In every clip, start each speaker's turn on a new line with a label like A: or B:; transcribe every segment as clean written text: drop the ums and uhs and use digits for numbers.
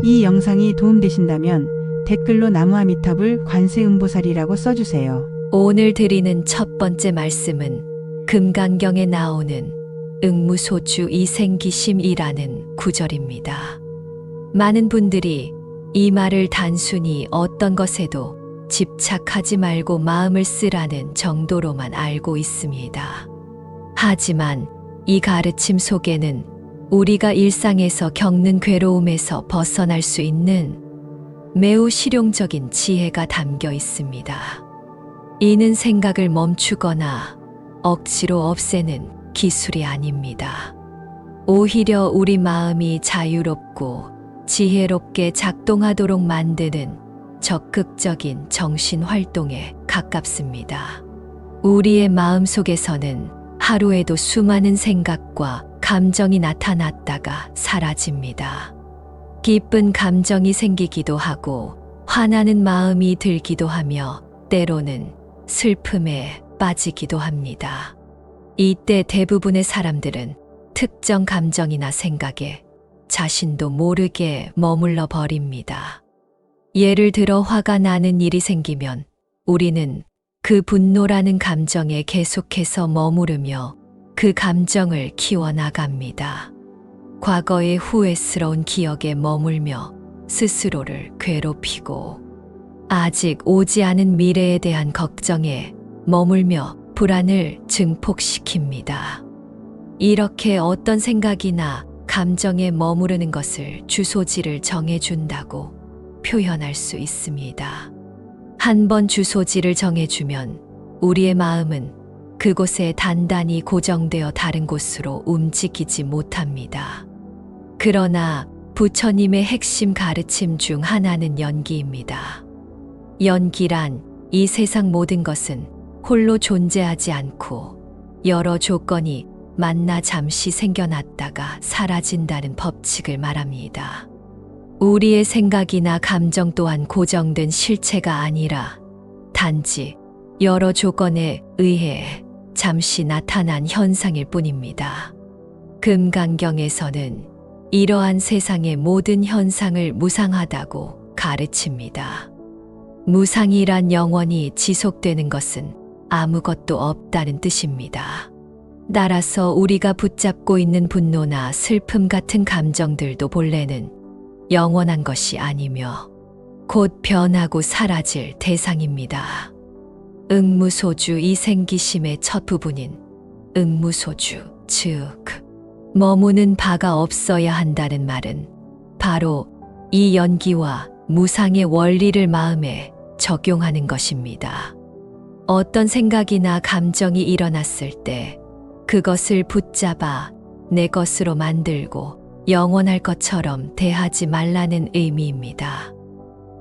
A: 이 영상이 도움되신다면 댓글로 나무아미탑을 관세음보살이라고 써주세요.
B: 오늘 드리는 첫 번째 말씀은 금강경에 나오는 응무소주 이생기심이라는 구절입니다. 많은 분들이 이 말을 단순히 어떤 것에도 집착하지 말고 마음을 쓰라는 정도로만 알고 있습니다. 하지만 이 가르침 속에는 우리가 일상에서 겪는 괴로움에서 벗어날 수 있는 매우 실용적인 지혜가 담겨 있습니다. 이는 생각을 멈추거나 억지로 없애는 기술이 아닙니다. 오히려 우리 마음이 자유롭고 지혜롭게 작동하도록 만드는 적극적인 정신활동에 가깝습니다. 우리의 마음 속에서는 하루에도 수많은 생각과 감정이 나타났다가 사라집니다. 기쁜 감정이 생기기도 하고 화나는 마음이 들기도 하며 때로는 슬픔에 빠지기도 합니다. 이때 대부분의 사람들은 특정 감정이나 생각에 자신도 모르게 머물러 버립니다. 예를 들어 화가 나는 일이 생기면 우리는 그 분노라는 감정에 계속해서 머무르며 그 감정을 키워나갑니다. 과거의 후회스러운 기억에 머물며 스스로를 괴롭히고 아직 오지 않은 미래에 대한 걱정에 머물며 불안을 증폭시킵니다. 이렇게 어떤 생각이나 감정에 머무르는 것을 주소지를 정해준다고 표현할 수 있습니다. 한번 주소지를 정해주면 우리의 마음은 그곳에 단단히 고정되어 다른 곳으로 움직이지 못합니다. 그러나 부처님의 핵심 가르침 중 하나는 연기입니다. 연기란 이 세상 모든 것은 홀로 존재하지 않고 여러 조건이 만나 잠시 생겨났다가 사라진다는 법칙을 말합니다. 우리의 생각이나 감정 또한 고정된 실체가 아니라 단지 여러 조건에 의해 잠시 나타난 현상일 뿐입니다. 금강경에서는 이러한 세상의 모든 현상을 무상하다고 가르칩니다. 무상이란 영원히 지속되는 것은 아무것도 없다는 뜻입니다. 따라서 우리가 붙잡고 있는 분노나 슬픔 같은 감정들도 본래는 영원한 것이 아니며 곧 변하고 사라질 대상입니다. 응무소주 이생기심의 첫 부분인 응무소주, 즉 머무는 바가 없어야 한다는 말은 바로 이 연기와 무상의 원리를 마음에 적용하는 것입니다. 어떤 생각이나 감정이 일어났을 때 그것을 붙잡아 내 것으로 만들고 영원할 것처럼 대하지 말라는 의미입니다.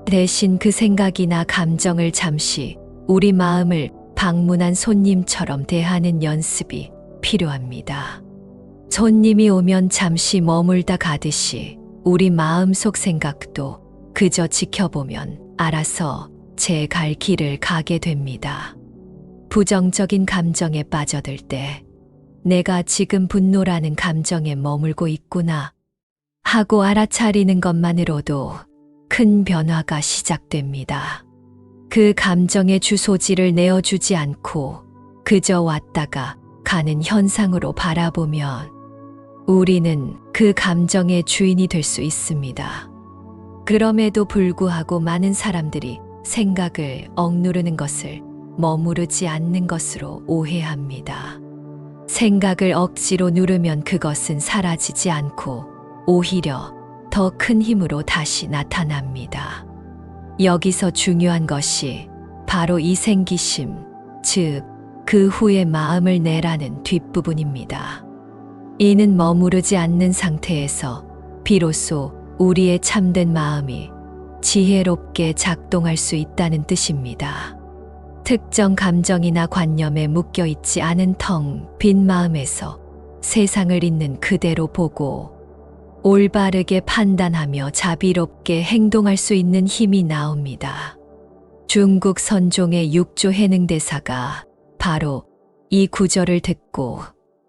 B: 대신 그 생각이나 감정을 잠시 우리 마음을 방문한 손님처럼 대하는 연습이 필요합니다. 손님이 오면 잠시 머물다 가듯이 우리 마음속 생각도 그저 지켜보면 알아서 제 갈 길을 가게 됩니다. 부정적인 감정에 빠져들 때 내가 지금 분노라는 감정에 머물고 있구나 하고 알아차리는 것만으로도 큰 변화가 시작됩니다. 그 감정의 주소지를 내어주지 않고 그저 왔다가 가는 현상으로 바라보면 우리는 그 감정의 주인이 될 수 있습니다. 그럼에도 불구하고 많은 사람들이 생각을 억누르는 것을 머무르지 않는 것으로 오해합니다. 생각을 억지로 누르면 그것은 사라지지 않고 오히려 더 큰 힘으로 다시 나타납니다. 여기서 중요한 것이 바로 이생기심, 즉 그 후에 마음을 내라는 뒷부분입니다. 이는 머무르지 않는 상태에서 비로소 우리의 참된 마음이 지혜롭게 작동할 수 있다는 뜻입니다. 특정 감정이나 관념에 묶여 있지 않은 텅 빈 마음에서 세상을 있는 그대로 보고 올바르게 판단하며 자비롭게 행동할 수 있는 힘이 나옵니다. 중국 선종의 육조 해능대사가 바로 이 구절을 듣고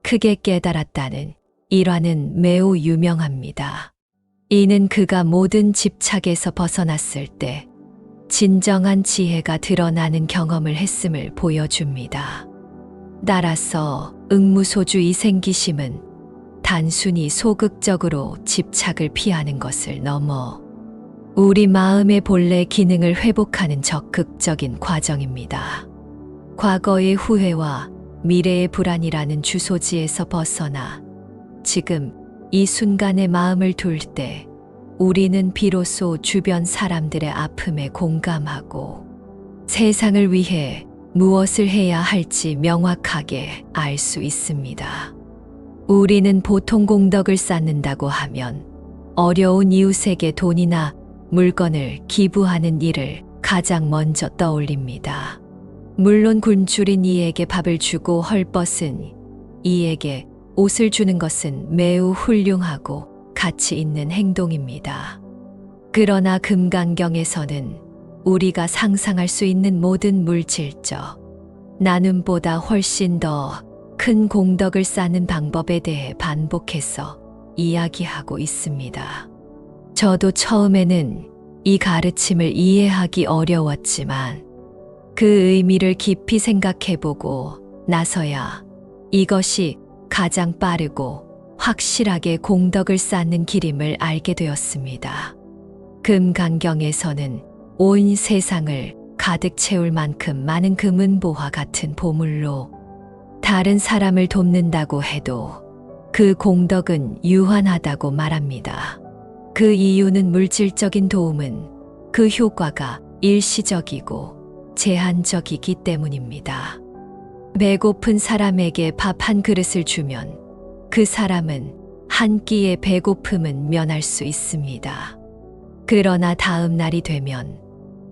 B: 크게 깨달았다는 일화는 매우 유명합니다. 이는 그가 모든 집착에서 벗어났을 때 진정한 지혜가 드러나는 경험을 했음을 보여줍니다. 따라서 응무소주 이생기심은 단순히 소극적으로 집착을 피하는 것을 넘어 우리 마음의 본래 기능을 회복하는 적극적인 과정입니다. 과거의 후회와 미래의 불안이라는 주소지에서 벗어나 지금 이 순간의 마음을 둘 때 우리는 비로소 주변 사람들의 아픔에 공감하고 세상을 위해 무엇을 해야 할지 명확하게 알 수 있습니다. 우리는 보통 공덕을 쌓는다고 하면 어려운 이웃에게 돈이나 물건을 기부하는 일을 가장 먼저 떠올립니다. 물론 굶주린 이에게 밥을 주고 헐벗은 이에게 옷을 주는 것은 매우 훌륭하고 가치 있는 행동입니다. 그러나 금강경에서는 우리가 상상할 수 있는 모든 물질적 나눔보다 훨씬 더 큰 공덕을 쌓는 방법에 대해 반복해서 이야기하고 있습니다. 저도 처음에는 이 가르침을 이해하기 어려웠지만 그 의미를 깊이 생각해보고 나서야 이것이 가장 빠르고 확실하게 공덕을 쌓는 길임을 알게 되었습니다. 금강경에서는 온 세상을 가득 채울 만큼 많은 금은보화 같은 보물로 다른 사람을 돕는다고 해도 그 공덕은 유한하다고 말합니다. 그 이유는 물질적인 도움은 그 효과가 일시적이고 제한적이기 때문입니다. 배고픈 사람에게 밥 한 그릇을 주면 그 사람은 한 끼의 배고픔은 면할 수 있습니다. 그러나 다음 날이 되면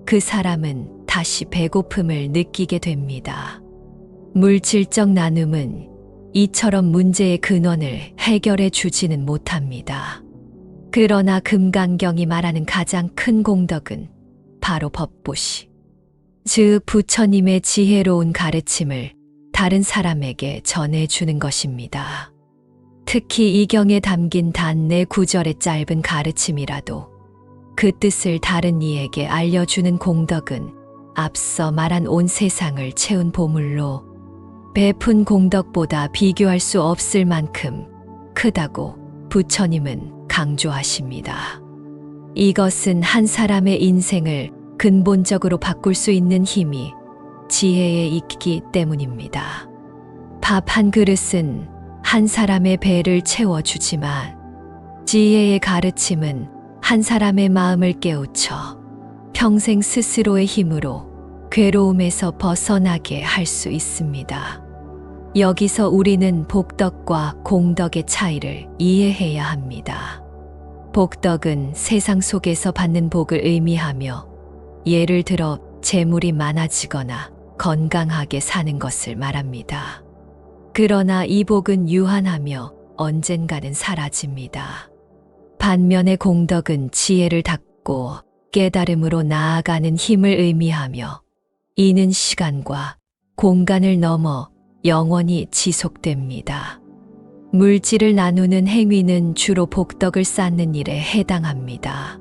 B: 그 사람은 다시 배고픔을 느끼게 됩니다. 물질적 나눔은 이처럼 문제의 근원을 해결해 주지는 못합니다. 그러나 금강경이 말하는 가장 큰 공덕은 바로 법보시, 즉 부처님의 지혜로운 가르침을 다른 사람에게 전해주는 것입니다. 특히 이 경에 담긴 단 4구절의 짧은 가르침이라도 그 뜻을 다른 이에게 알려주는 공덕은 앞서 말한 온 세상을 채운 보물로 베푼 공덕보다 비교할 수 없을 만큼 크다고 부처님은 강조하십니다. 이것은 한 사람의 인생을 근본적으로 바꿀 수 있는 힘이 지혜에 있기 때문입니다. 밥 한 그릇은 한 사람의 배를 채워주지만 지혜의 가르침은 한 사람의 마음을 깨우쳐 평생 스스로의 힘으로 괴로움에서 벗어나게 할 수 있습니다. 여기서 우리는 복덕과 공덕의 차이를 이해해야 합니다. 복덕은 세상 속에서 받는 복을 의미하며 예를 들어 재물이 많아지거나 건강하게 사는 것을 말합니다. 그러나 이 복은 유한하며 언젠가는 사라집니다. 반면에 공덕은 지혜를 닦고 깨달음으로 나아가는 힘을 의미하며 이는 시간과 공간을 넘어 영원히 지속됩니다. 물질을 나누는 행위는 주로 복덕을 쌓는 일에 해당합니다.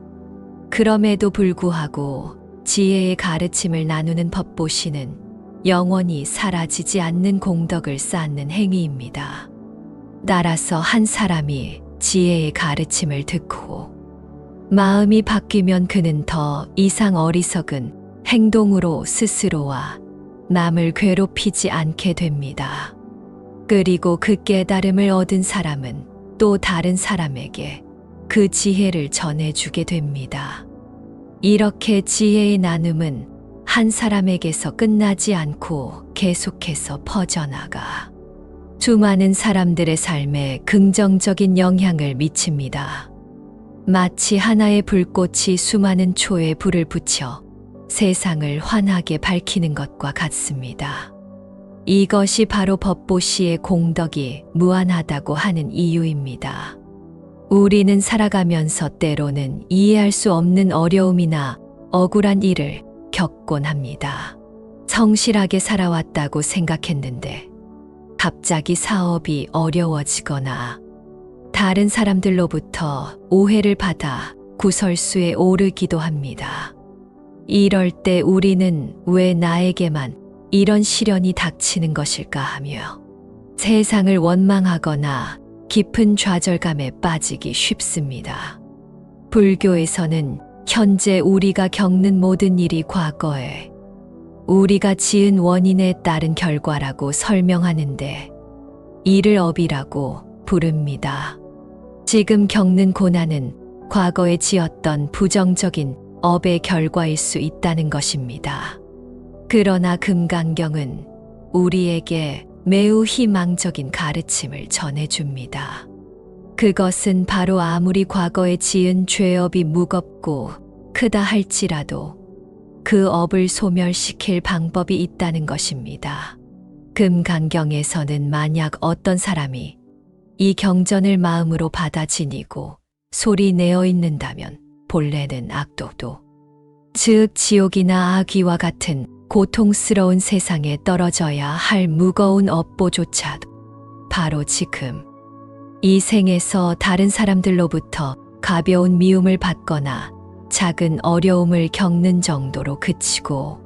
B: 그럼에도 불구하고 지혜의 가르침을 나누는 법보시는 영원히 사라지지 않는 공덕을 쌓는 행위입니다. 따라서 한 사람이 지혜의 가르침을 듣고 마음이 바뀌면 그는 더 이상 어리석은 행동으로 스스로와 남을 괴롭히지 않게 됩니다. 그리고 그 깨달음을 얻은 사람은 또 다른 사람에게 그 지혜를 전해주게 됩니다. 이렇게 지혜의 나눔은 한 사람에게서 끝나지 않고 계속해서 퍼져나가 수많은 사람들의 삶에 긍정적인 영향을 미칩니다. 마치 하나의 불꽃이 수많은 초에 불을 붙여 세상을 환하게 밝히는 것과 같습니다. 이것이 바로 법보시의 공덕이 무한하다고 하는 이유입니다. 우리는 살아가면서 때로는 이해할 수 없는 어려움이나 억울한 일을 겪곤 합니다. 성실하게 살아왔다고 생각했는데 갑자기 사업이 어려워지거나 다른 사람들로부터 오해를 받아 구설수에 오르기도 합니다. 이럴 때 우리는 왜 나에게만 이런 시련이 닥치는 것일까 하며 세상을 원망하거나 깊은 좌절감에 빠지기 쉽습니다. 불교에서는 현재 우리가 겪는 모든 일이 과거에 우리가 지은 원인에 따른 결과라고 설명하는데 이를 업이라고 부릅니다. 지금 겪는 고난은 과거에 지었던 부정적인 업의 결과일 수 있다는 것입니다. 그러나 금강경은 우리에게 매우 희망적인 가르침을 전해줍니다. 그것은 바로 아무리 과거에 지은 죄업이 무겁고 크다 할지라도 그 업을 소멸시킬 방법이 있다는 것입니다. 금강경에서는 만약 어떤 사람이 이 경전을 마음으로 받아 지니고 소리 내어 읽는다면 본래는 악도도, 즉 지옥이나 아귀와 같은 고통스러운 세상에 떨어져야 할 무거운 업보조차도 바로 지금 이 생에서 다른 사람들로부터 가벼운 미움을 받거나 작은 어려움을 겪는 정도로 그치고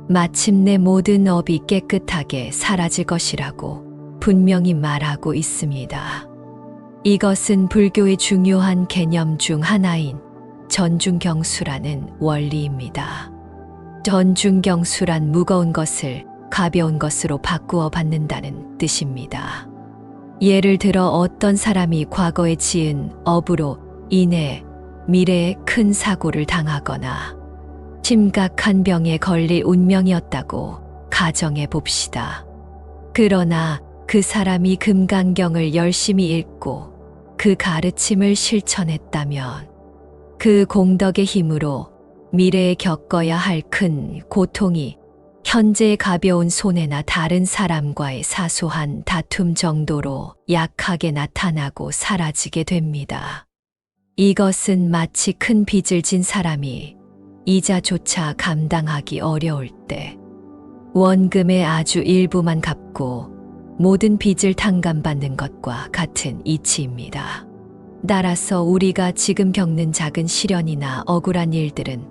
B: 마침내 모든 업이 깨끗하게 사라질 것이라고 분명히 말하고 있습니다. 이것은 불교의 중요한 개념 중 하나인 전중경수라는 원리입니다. 전중경수란 무거운 것을 가벼운 것으로 바꾸어 받는다는 뜻입니다. 예를 들어 어떤 사람이 과거에 지은 업으로 인해 미래에 큰 사고를 당하거나 심각한 병에 걸릴 운명이었다고 가정해 봅시다. 그러나 그 사람이 금강경을 열심히 읽고 그 가르침을 실천했다면 그 공덕의 힘으로 미래에 겪어야 할 큰 고통이 현재의 가벼운 손해나 다른 사람과의 사소한 다툼 정도로 약하게 나타나고 사라지게 됩니다. 이것은 마치 큰 빚을 진 사람이 이자조차 감당하기 어려울 때 원금의 아주 일부만 갚고 모든 빚을 탕감받는 것과 같은 이치입니다. 따라서 우리가 지금 겪는 작은 시련이나 억울한 일들은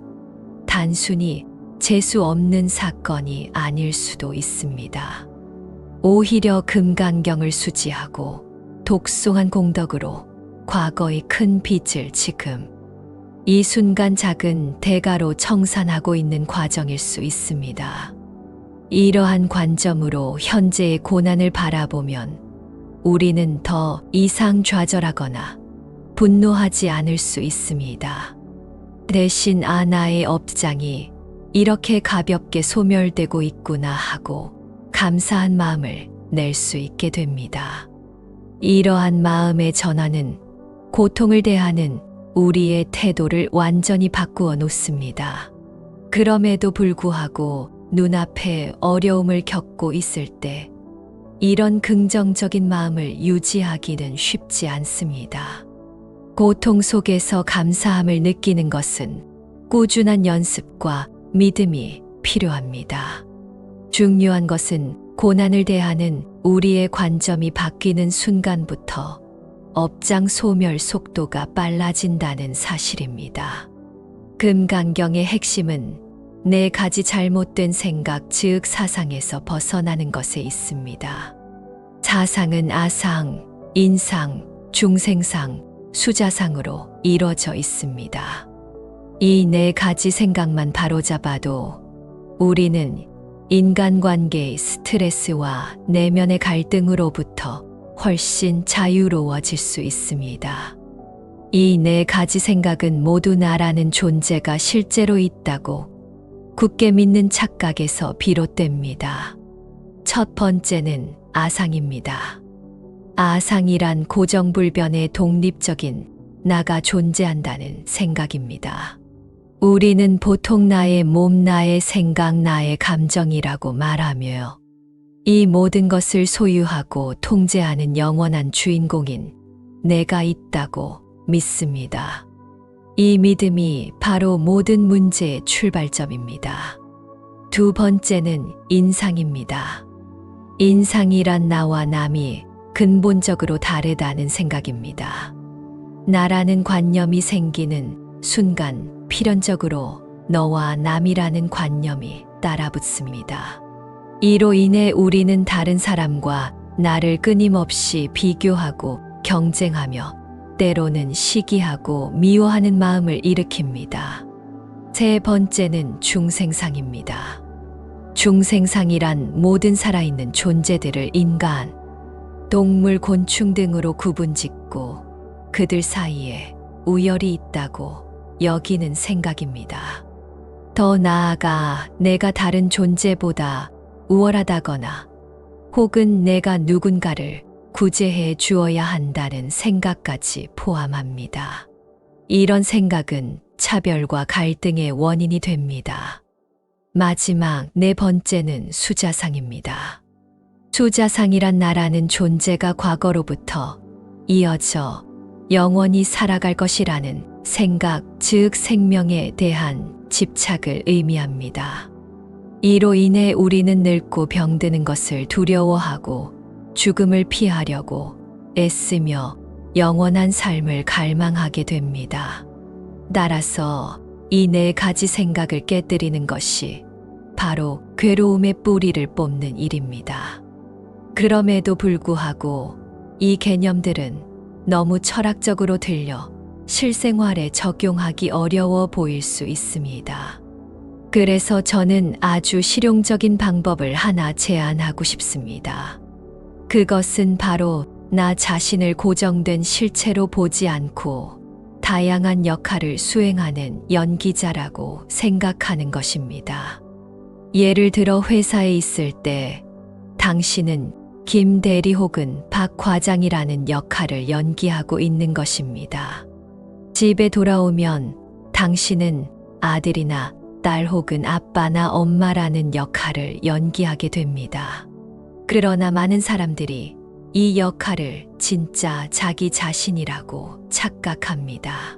B: 단순히 재수 없는 사건이 아닐 수도 있습니다. 오히려 금강경을 수지하고 독송한 공덕으로 과거의 큰 빚을 지금 이 순간 작은 대가로 청산하고 있는 과정일 수 있습니다. 이러한 관점으로 현재의 고난을 바라보면 우리는 더 이상 좌절하거나 분노하지 않을 수 있습니다. 대신 나의 업장이 이렇게 가볍게 소멸되고 있구나 하고 감사한 마음을 낼 수 있게 됩니다. 이러한 마음의 전환은 고통을 대하는 우리의 태도를 완전히 바꾸어 놓습니다. 그럼에도 불구하고 눈앞에 어려움을 겪고 있을 때 이런 긍정적인 마음을 유지하기는 쉽지 않습니다. 고통 속에서 감사함을 느끼는 것은 꾸준한 연습과 믿음이 필요합니다. 중요한 것은 고난을 대하는 우리의 관점이 바뀌는 순간부터 업장 소멸 속도가 빨라진다는 사실입니다. 금강경의 핵심은 4가지 잘못된 생각 즉 사상에서 벗어나는 것에 있습니다. 사상은 아상, 인상, 중생상, 수자상으로 이루어져 있습니다. 이 4가지 생각만 바로잡아도 우리는 인간관계의 스트레스와 내면의 갈등으로부터 훨씬 자유로워질 수 있습니다. 이 4가지 생각은 모두 나라는 존재가 실제로 있다고 굳게 믿는 착각에서 비롯됩니다. 첫 번째는 아상입니다. 아상이란 고정불변의 독립적인 나가 존재한다는 생각입니다. 우리는 보통 나의 몸, 나의 생각, 나의 감정이라고 말하며 이 모든 것을 소유하고 통제하는 영원한 주인공인 내가 있다고 믿습니다. 이 믿음이 바로 모든 문제의 출발점입니다. 두 번째는 인상입니다. 인상이란 나와 남이 근본적으로 다르다는 생각입니다. 나라는 관념이 생기는 순간 필연적으로 너와 남이라는 관념이 따라붙습니다. 이로 인해 우리는 다른 사람과 나를 끊임없이 비교하고 경쟁하며 때로는 시기하고 미워하는 마음을 일으킵니다. 세 번째는 중생상입니다. 중생상이란 모든 살아있는 존재들을 인간, 동물, 곤충 등으로 구분짓고 그들 사이에 우열이 있다고 여기는 생각입니다. 더 나아가 내가 다른 존재보다 우월하다거나 혹은 내가 누군가를 구제해 주어야 한다는 생각까지 포함합니다. 이런 생각은 차별과 갈등의 원인이 됩니다. 마지막 네 번째는 수자상입니다. 수자상이란 나라는 존재가 과거로부터 이어져 영원히 살아갈 것이라는 생각, 즉 생명에 대한 집착을 의미합니다. 이로 인해 우리는 늙고 병드는 것을 두려워하고 죽음을 피하려고 애쓰며 영원한 삶을 갈망하게 됩니다. 따라서 이 네 가지 생각을 깨뜨리는 것이 바로 괴로움의 뿌리를 뽑는 일입니다. 그럼에도 불구하고 이 개념들은 너무 철학적으로 들려 실생활에 적용하기 어려워 보일 수 있습니다. 그래서 저는 아주 실용적인 방법을 하나 제안하고 싶습니다. 그것은 바로 나 자신을 고정된 실체로 보지 않고 다양한 역할을 수행하는 연기자라고 생각하는 것입니다. 예를 들어 회사에 있을 때 당신은 김 대리 혹은 박 과장이라는 역할을 연기하고 있는 것입니다. 집에 돌아오면 당신은 아들이나 딸 혹은 아빠나 엄마라는 역할을 연기하게 됩니다. 그러나 많은 사람들이 이 역할을 진짜 자기 자신이라고 착각합니다.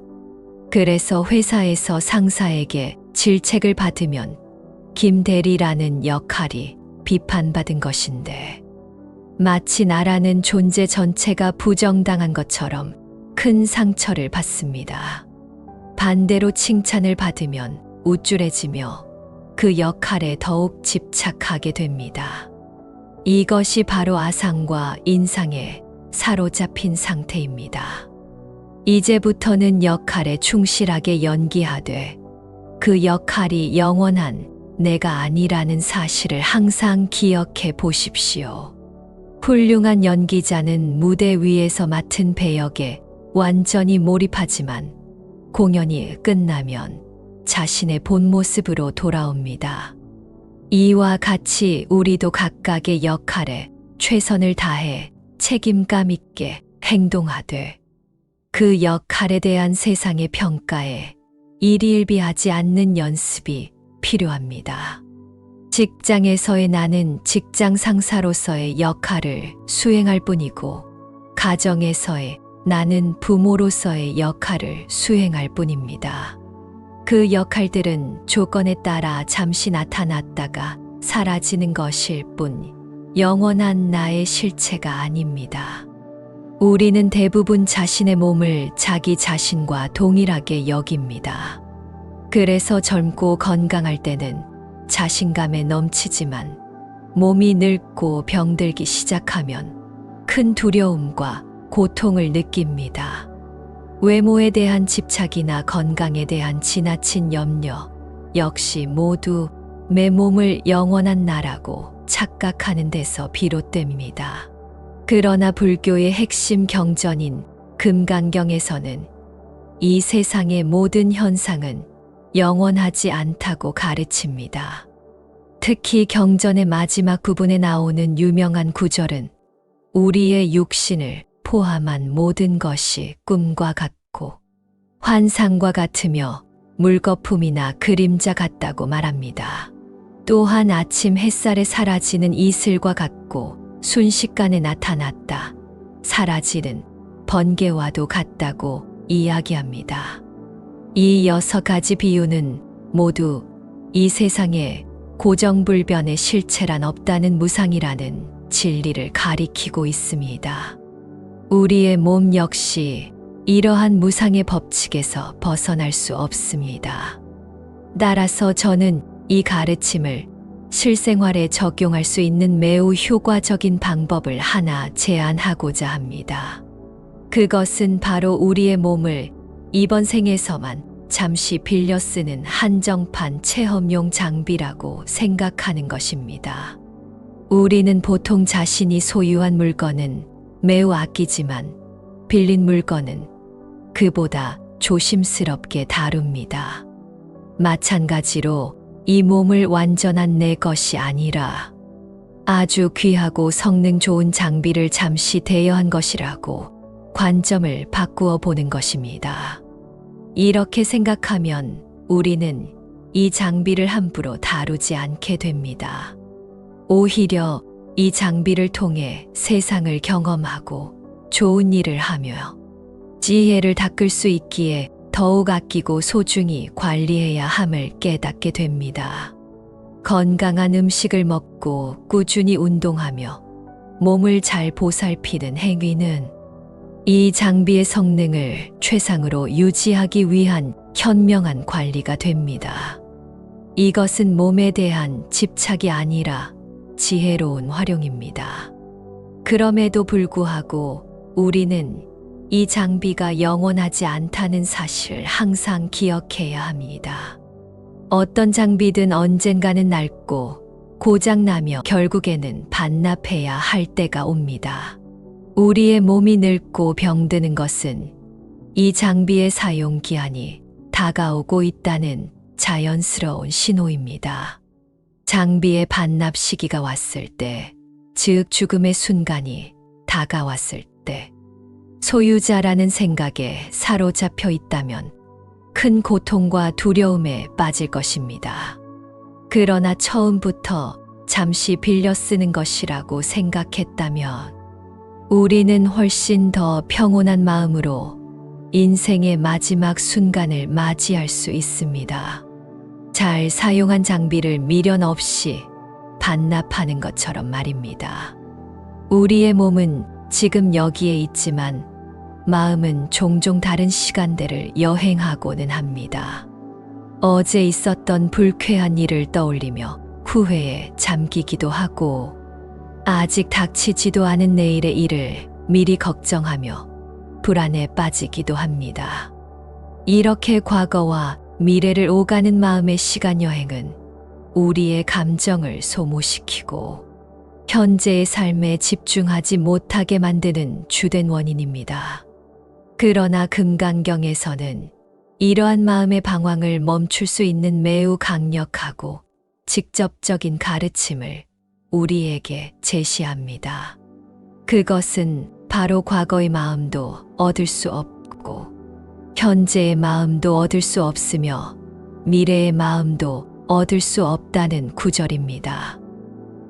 B: 그래서 회사에서 상사에게 질책을 받으면 김 대리라는 역할이 비판받은 것인데 마치 나라는 존재 전체가 부정당한 것처럼 큰 상처를 받습니다. 반대로 칭찬을 받으면 우쭐해지며 그 역할에 더욱 집착하게 됩니다. 이것이 바로 아상과 인상에 사로잡힌 상태입니다. 이제부터는 역할에 충실하게 연기하되 그 역할이 영원한 내가 아니라는 사실을 항상 기억해 보십시오. 훌륭한 연기자는 무대 위에서 맡은 배역에 완전히 몰입하지만 공연이 끝나면 자신의 본 모습으로 돌아옵니다. 이와 같이 우리도 각각의 역할에 최선을 다해 책임감 있게 행동하되 그 역할에 대한 세상의 평가에 일희일비하지 않는 연습이 필요합니다. 직장에서의 나는 직장 상사로서의 역할을 수행할 뿐이고 가정에서의 나는 부모로서의 역할을 수행할 뿐입니다. 그 역할들은 조건에 따라 잠시 나타났다가 사라지는 것일 뿐 영원한 나의 실체가 아닙니다. 우리는 대부분 자신의 몸을 자기 자신과 동일하게 여깁니다. 그래서 젊고 건강할 때는 자신감에 넘치지만 몸이 늙고 병들기 시작하면 큰 두려움과 고통을 느낍니다. 외모에 대한 집착이나 건강에 대한 지나친 염려 역시 모두 내 몸을 영원한 나라고 착각하는 데서 비롯됩니다. 그러나 불교의 핵심 경전인 금강경에서는 이 세상의 모든 현상은 영원하지 않다고 가르칩니다. 특히 경전의 마지막 부분에 나오는 유명한 구절은 우리의 육신을 포함한 모든 것이 꿈과 같고 환상과 같으며 물거품이나 그림자 같다고 말합니다. 또한 아침 햇살에 사라지는 이슬과 같고 순식간에 나타났다 사라지는 번개와도 같다고 이야기합니다. 이 6가지 비유는 모두 이 세상에 고정불변의 실체란 없다는 무상이라는 진리를 가리키고 있습니다. 우리의 몸 역시 이러한 무상의 법칙에서 벗어날 수 없습니다. 따라서 저는 이 가르침을 실생활에 적용할 수 있는 매우 효과적인 방법을 하나 제안하고자 합니다. 그것은 바로 우리의 몸을 이번 생에서만 잠시 빌려 쓰는 한정판 체험용 장비라고 생각하는 것입니다. 우리는 보통 자신이 소유한 물건은 매우 아끼지만 빌린 물건은 그보다 조심스럽게 다룹니다. 마찬가지로 이 몸을 완전한 내 것이 아니라 아주 귀하고 성능 좋은 장비를 잠시 대여한 것이라고 관점을 바꾸어 보는 것입니다. 이렇게 생각하면 우리는 이 장비를 함부로 다루지 않게 됩니다. 오히려 이 장비를 통해 세상을 경험하고 좋은 일을 하며 지혜를 닦을 수 있기에 더욱 아끼고 소중히 관리해야 함을 깨닫게 됩니다. 건강한 음식을 먹고 꾸준히 운동하며 몸을 잘 보살피는 행위는 이 장비의 성능을 최상으로 유지하기 위한 현명한 관리가 됩니다. 이것은 몸에 대한 집착이 아니라 지혜로운 활용입니다. 그럼에도 불구하고 우리는 이 장비가 영원하지 않다는 사실을 항상 기억해야 합니다. 어떤 장비든 언젠가는 낡고 고장나며 결국에는 반납해야 할 때가 옵니다. 우리의 몸이 늙고 병드는 것은 이 장비의 사용 기한이 다가오고 있다는 자연스러운 신호입니다. 장비의 반납 시기가 왔을 때, 즉 죽음의 순간이 다가왔을 때, 소유자라는 생각에 사로잡혀 있다면 큰 고통과 두려움에 빠질 것입니다. 그러나 처음부터 잠시 빌려 쓰는 것이라고 생각했다면 우리는 훨씬 더 평온한 마음으로 인생의 마지막 순간을 맞이할 수 있습니다. 잘 사용한 장비를 미련 없이 반납하는 것처럼 말입니다. 우리의 몸은 지금 여기에 있지만 마음은 종종 다른 시간대를 여행하고는 합니다. 어제 있었던 불쾌한 일을 떠올리며 후회에 잠기기도 하고 아직 닥치지도 않은 내일의 일을 미리 걱정하며 불안에 빠지기도 합니다. 이렇게 과거와 미래를 오가는 마음의 시간 여행은 우리의 감정을 소모시키고 현재의 삶에 집중하지 못하게 만드는 주된 원인입니다. 그러나 금강경에서는 이러한 마음의 방황을 멈출 수 있는 매우 강력하고 직접적인 가르침을 우리에게 제시합니다. 그것은 바로 과거의 마음도 얻을 수 없고 현재의 마음도 얻을 수 없으며 미래의 마음도 얻을 수 없다는 구절입니다.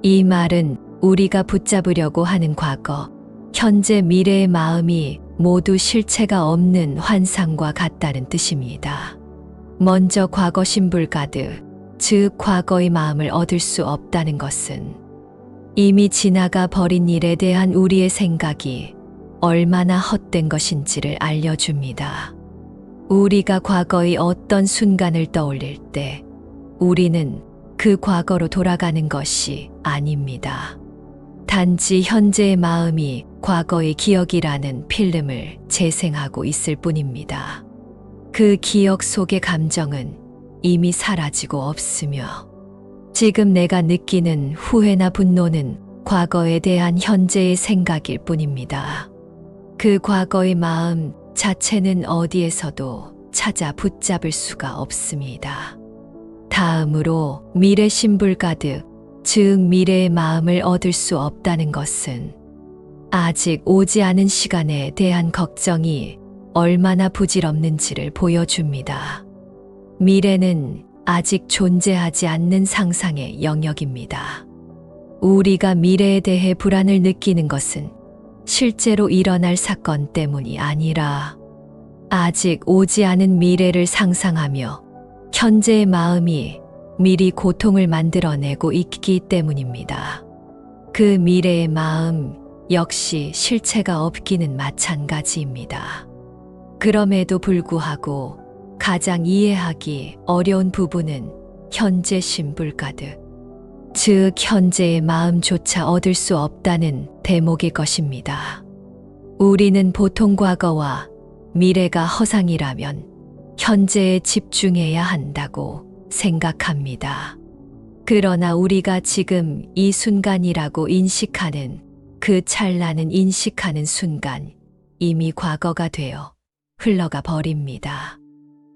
B: 이 말은 우리가 붙잡으려고 하는 과거, 현재, 미래의 마음이 모두 실체가 없는 환상과 같다는 뜻입니다. 먼저 과거 신불가드, 즉 과거의 마음을 얻을 수 없다는 것은 이미 지나가 버린 일에 대한 우리의 생각이 얼마나 헛된 것인지를 알려줍니다. 우리가 과거의 어떤 순간을 떠올릴 때 우리는 그 과거로 돌아가는 것이 아닙니다. 단지 현재의 마음이 과거의 기억이라는 필름을 재생하고 있을 뿐입니다. 그 기억 속의 감정은 이미 사라지고 없으며 지금 내가 느끼는 후회나 분노는 과거에 대한 현재의 생각일 뿐입니다. 그 과거의 마음 자체는 어디에서도 찾아 붙잡을 수가 없습니다. 다음으로 미래 신불가득, 즉 미래의 마음을 얻을 수 없다는 것은 아직 오지 않은 시간에 대한 걱정이 얼마나 부질없는지를 보여줍니다. 미래는 아직 존재하지 않는 상상의 영역입니다. 우리가 미래에 대해 불안을 느끼는 것은 실제로 일어날 사건 때문이 아니라 아직 오지 않은 미래를 상상하며 현재의 마음이 미리 고통을 만들어내고 있기 때문입니다. 그 미래의 마음 역시 실체가 없기는 마찬가지입니다. 그럼에도 불구하고 가장 이해하기 어려운 부분은 현재 심불가득, 즉 현재의 마음조차 얻을 수 없다는 대목일 것입니다. 우리는 보통 과거와 미래가 허상이라면 현재에 집중해야 한다고 생각합니다. 그러나 우리가 지금 이 순간이라고 인식하는 그 찰나는 인식하는 순간 이미 과거가 되어 흘러가 버립니다.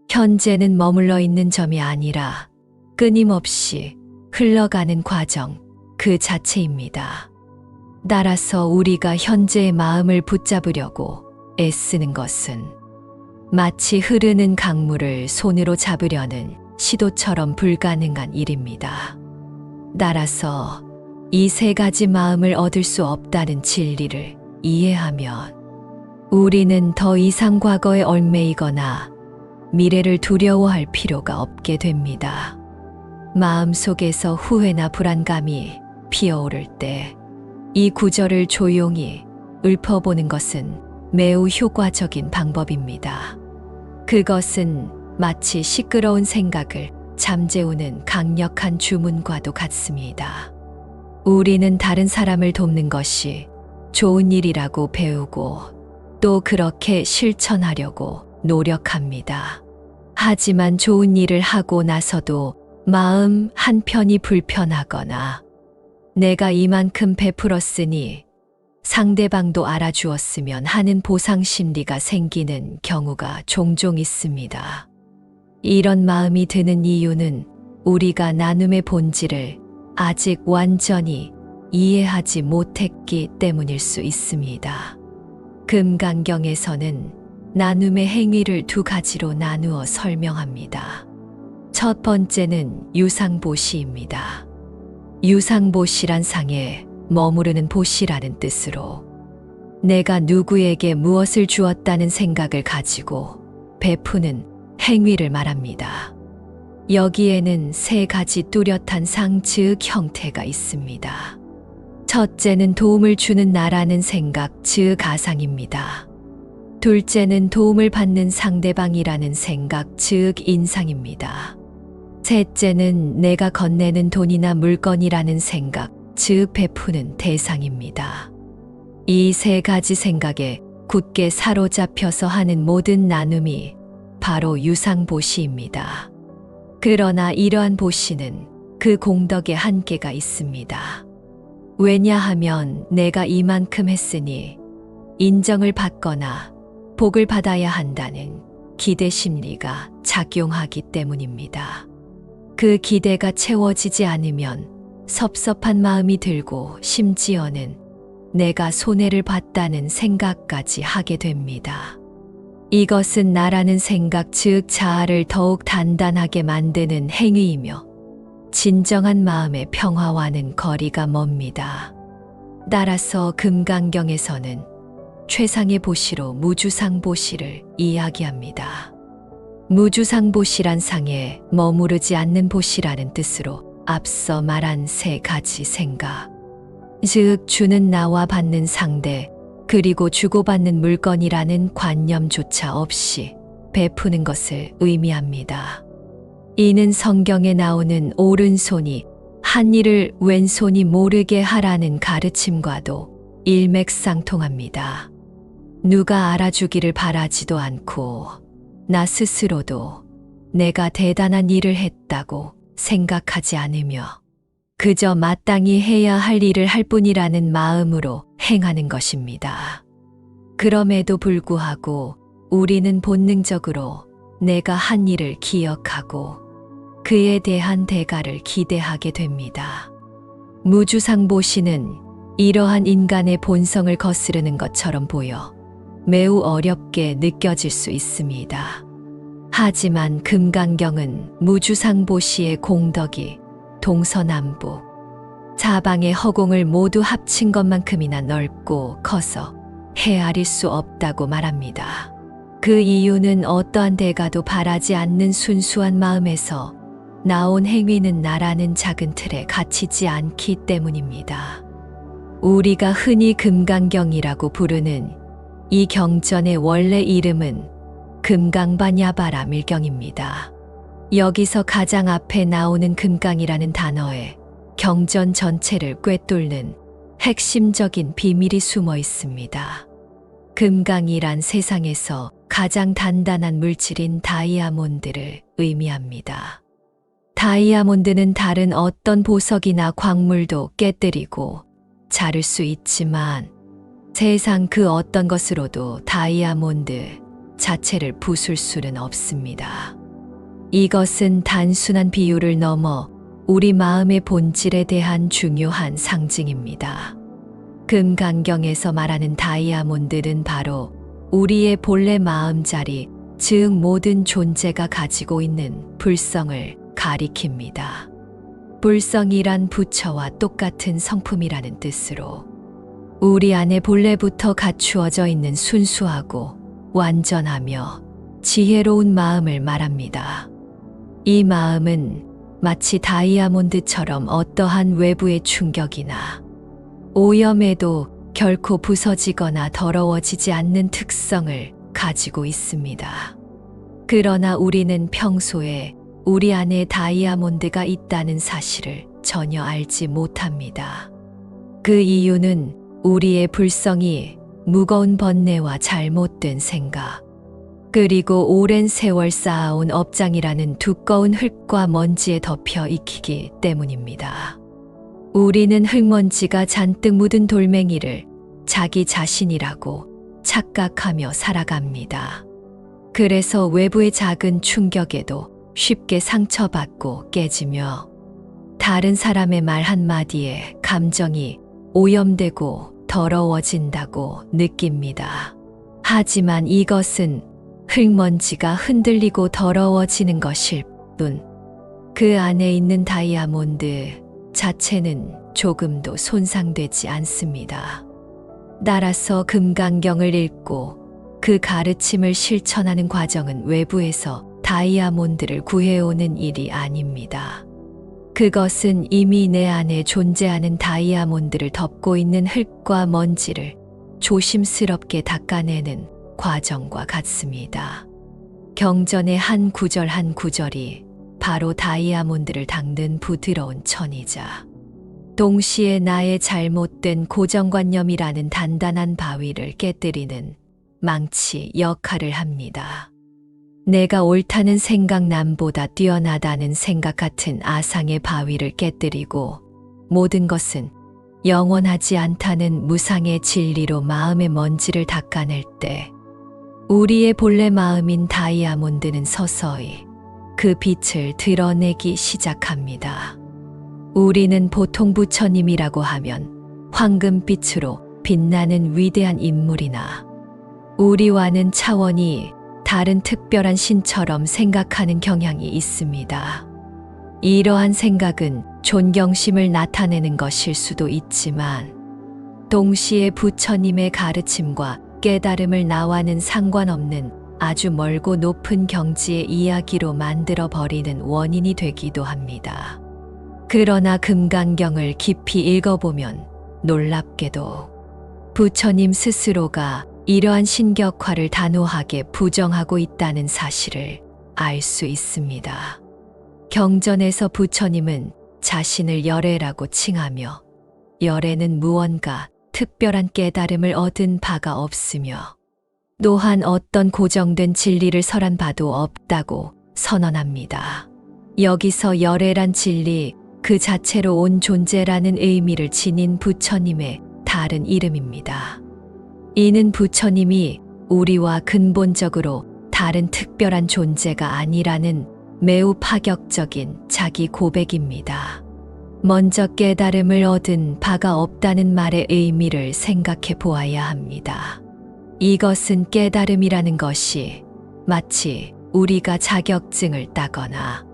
B: 현재는 머물러 있는 점이 아니라 끊임없이 흘러가는 과정 그 자체입니다. 따라서 우리가 현재의 마음을 붙잡으려고 애쓰는 것은 마치 흐르는 강물을 손으로 잡으려는 시도처럼 불가능한 일입니다. 따라서 이 세 가지 마음을 얻을 수 없다는 진리를 이해하면 우리는 더 이상 과거에 얽매이거나 미래를 두려워할 필요가 없게 됩니다. 마음속에서 후회나 불안감이 피어오를 때 이 구절을 조용히 읊어보는 것은 매우 효과적인 방법입니다. 그것은 마치 시끄러운 생각을 잠재우는 강력한 주문과도 같습니다. 우리는 다른 사람을 돕는 것이 좋은 일이라고 배우고 또 그렇게 실천하려고 노력합니다. 하지만 좋은 일을 하고 나서도 마음 한편이 불편하거나 내가 이만큼 베풀었으니 상대방도 알아주었으면 하는 보상 심리가 생기는 경우가 종종 있습니다. 이런 마음이 드는 이유는 우리가 나눔의 본질을 아직 완전히 이해하지 못했기 때문일 수 있습니다. 금강경에서는 나눔의 행위를 두 가지로 나누어 설명합니다. 첫 번째는 유상보시입니다. 유상보시란 상에 머무르는 보시라는 뜻으로 내가 누구에게 무엇을 주었다는 생각을 가지고 베푸는 행위를 말합니다. 여기에는 세 가지 뚜렷한 상 즉 형태가 있습니다. 첫째는 도움을 주는 나라는 생각 즉 가상입니다. 둘째는 도움을 받는 상대방이라는 생각 즉 인상입니다. 셋째는 내가 건네는 돈이나 물건이라는 생각 즉 베푸는 대상입니다. 이 세 가지 생각에 굳게 사로잡혀서 하는 모든 나눔이 바로 유상보시입니다. 그러나 이러한 보시는 그 공덕에 한계가 있습니다. 왜냐하면 내가 이만큼 했으니 인정을 받거나 복을 받아야 한다는 기대 심리가 작용하기 때문입니다. 그 기대가 채워지지 않으면 섭섭한 마음이 들고 심지어는 내가 손해를 봤다는 생각까지 하게 됩니다. 이것은 나라는 생각 즉 자아를 더욱 단단하게 만드는 행위이며 진정한 마음의 평화와는 거리가 멉니다. 따라서 금강경에서는 최상의 보시로 무주상보시를 이야기합니다. 무주상보시란 상에 머무르지 않는 보시라는 뜻으로 앞서 말한 세 가지 생각, 즉 주는 나와 받는 상대 그리고 주고받는 물건이라는 관념조차 없이 베푸는 것을 의미합니다. 이는 성경에 나오는 오른손이 한 일을 왼손이 모르게 하라는 가르침과도 일맥상통합니다. 누가 알아주기를 바라지도 않고 나 스스로도 내가 대단한 일을 했다고 생각하지 않으며 그저 마땅히 해야 할 일을 할 뿐이라는 마음으로 행하는 것입니다. 그럼에도 불구하고 우리는 본능적으로 내가 한 일을 기억하고 그에 대한 대가를 기대하게 됩니다. 무주상보시는 이러한 인간의 본성을 거스르는 것처럼 보여 매우 어렵게 느껴질 수 있습니다. 하지만 금강경은 무주상보시의 공덕이 동서남북 사방의 허공을 모두 합친 것만큼이나 넓고 커서 헤아릴 수 없다고 말합니다. 그 이유는 어떠한 대가도 바라지 않는 순수한 마음에서 나온 행위는 나라는 작은 틀에 갇히지 않기 때문입니다. 우리가 흔히 금강경이라고 부르는 이 경전의 원래 이름은 금강반야바라 밀경입니다. 여기서 가장 앞에 나오는 금강이라는 단어에 경전 전체를 꿰뚫는 핵심적인 비밀이 숨어 있습니다. 금강이란 세상에서 가장 단단한 물질인 다이아몬드를 의미합니다. 다이아몬드는 다른 어떤 보석이나 광물도 깨뜨리고 자를 수 있지만 세상 그 어떤 것으로도 다이아몬드 자체를 부술 수는 없습니다. 이것은 단순한 비유를 넘어 우리 마음의 본질에 대한 중요한 상징입니다. 금강경에서 말하는 다이아몬드는 바로 우리의 본래 마음자리, 즉 모든 존재가 가지고 있는 불성을 가리킵니다. 불성이란 부처와 똑같은 성품이라는 뜻으로 우리 안에 본래부터 갖추어져 있는 순수하고 완전하며 지혜로운 마음을 말합니다. 이 마음은 마치 다이아몬드처럼 어떠한 외부의 충격이나 오염에도 결코 부서지거나 더러워지지 않는 특성을 가지고 있습니다. 그러나 우리는 평소에 우리 안에 다이아몬드가 있다는 사실을 전혀 알지 못합니다. 그 이유는 우리의 불성이 무거운 번뇌와 잘못된 생각, 그리고 오랜 세월 쌓아온 업장이라는 두꺼운 흙과 먼지에 덮여 익히기 때문입니다. 우리는 흙먼지가 잔뜩 묻은 돌멩이를 자기 자신이라고 착각하며 살아갑니다. 그래서 외부의 작은 충격에도 쉽게 상처받고 깨지며 다른 사람의 말 한마디에 감정이 오염되고 더러워진다고 느낍니다. 하지만 이것은 흙먼지가 흔들리고 더러워지는 것일 뿐, 그 안에 있는 다이아몬드 자체는 조금도 손상되지 않습니다. 따라서 금강경을 읽고 그 가르침을 실천하는 과정은 외부에서 다이아몬드를 구해오는 일이 아닙니다. 그것은 이미 내 안에 존재하는 다이아몬드를 덮고 있는 흙과 먼지를 조심스럽게 닦아내는 과정과 같습니다. 경전의 한 구절 한 구절이 바로 다이아몬드를 닦는 부드러운 천이자 동시에 나의 잘못된 고정관념이라는 단단한 바위를 깨뜨리는 망치 역할을 합니다. 내가 옳다는 생각 남보다 뛰어나다는 생각 같은 아상의 바위를 깨뜨리고 모든 것은 영원하지 않다는 무상의 진리로 마음의 먼지를 닦아낼 때 우리의 본래 마음인 다이아몬드는 서서히 그 빛을 드러내기 시작합니다. 우리는 보통 부처님이라고 하면 황금빛으로 빛나는 위대한 인물이나 우리와는 차원이 다른 특별한 신처럼 생각하는 경향이 있습니다. 이러한 생각은 존경심을 나타내는 것일 수도 있지만 동시에 부처님의 가르침과 깨달음을 나와는 상관없는 아주 멀고 높은 경지의 이야기로 만들어 버리는 원인이 되기도 합니다. 그러나 금강경을 깊이 읽어보면 놀랍게도 부처님 스스로가 이러한 신격화를 단호하게 부정하고 있다는 사실을 알 수 있습니다. 경전에서 부처님은 자신을 열애라고 칭하며 열애는 무언가 특별한 깨달음을 얻은 바가 없으며 또한 어떤 고정된 진리를 설한 바도 없다고 선언합니다. 여기서 열애란 진리 그 자체로 온 존재라는 의미를 지닌 부처님의 다른 이름입니다. 이는 부처님이 우리와 근본적으로 다른 특별한 존재가 아니라는 매우 파격적인 자기 고백입니다. 먼저 깨달음을 얻은 바가 없다는 말의 의미를 생각해 보아야 합니다. 이것은 깨달음이라는 것이 마치 우리가 자격증을 따거나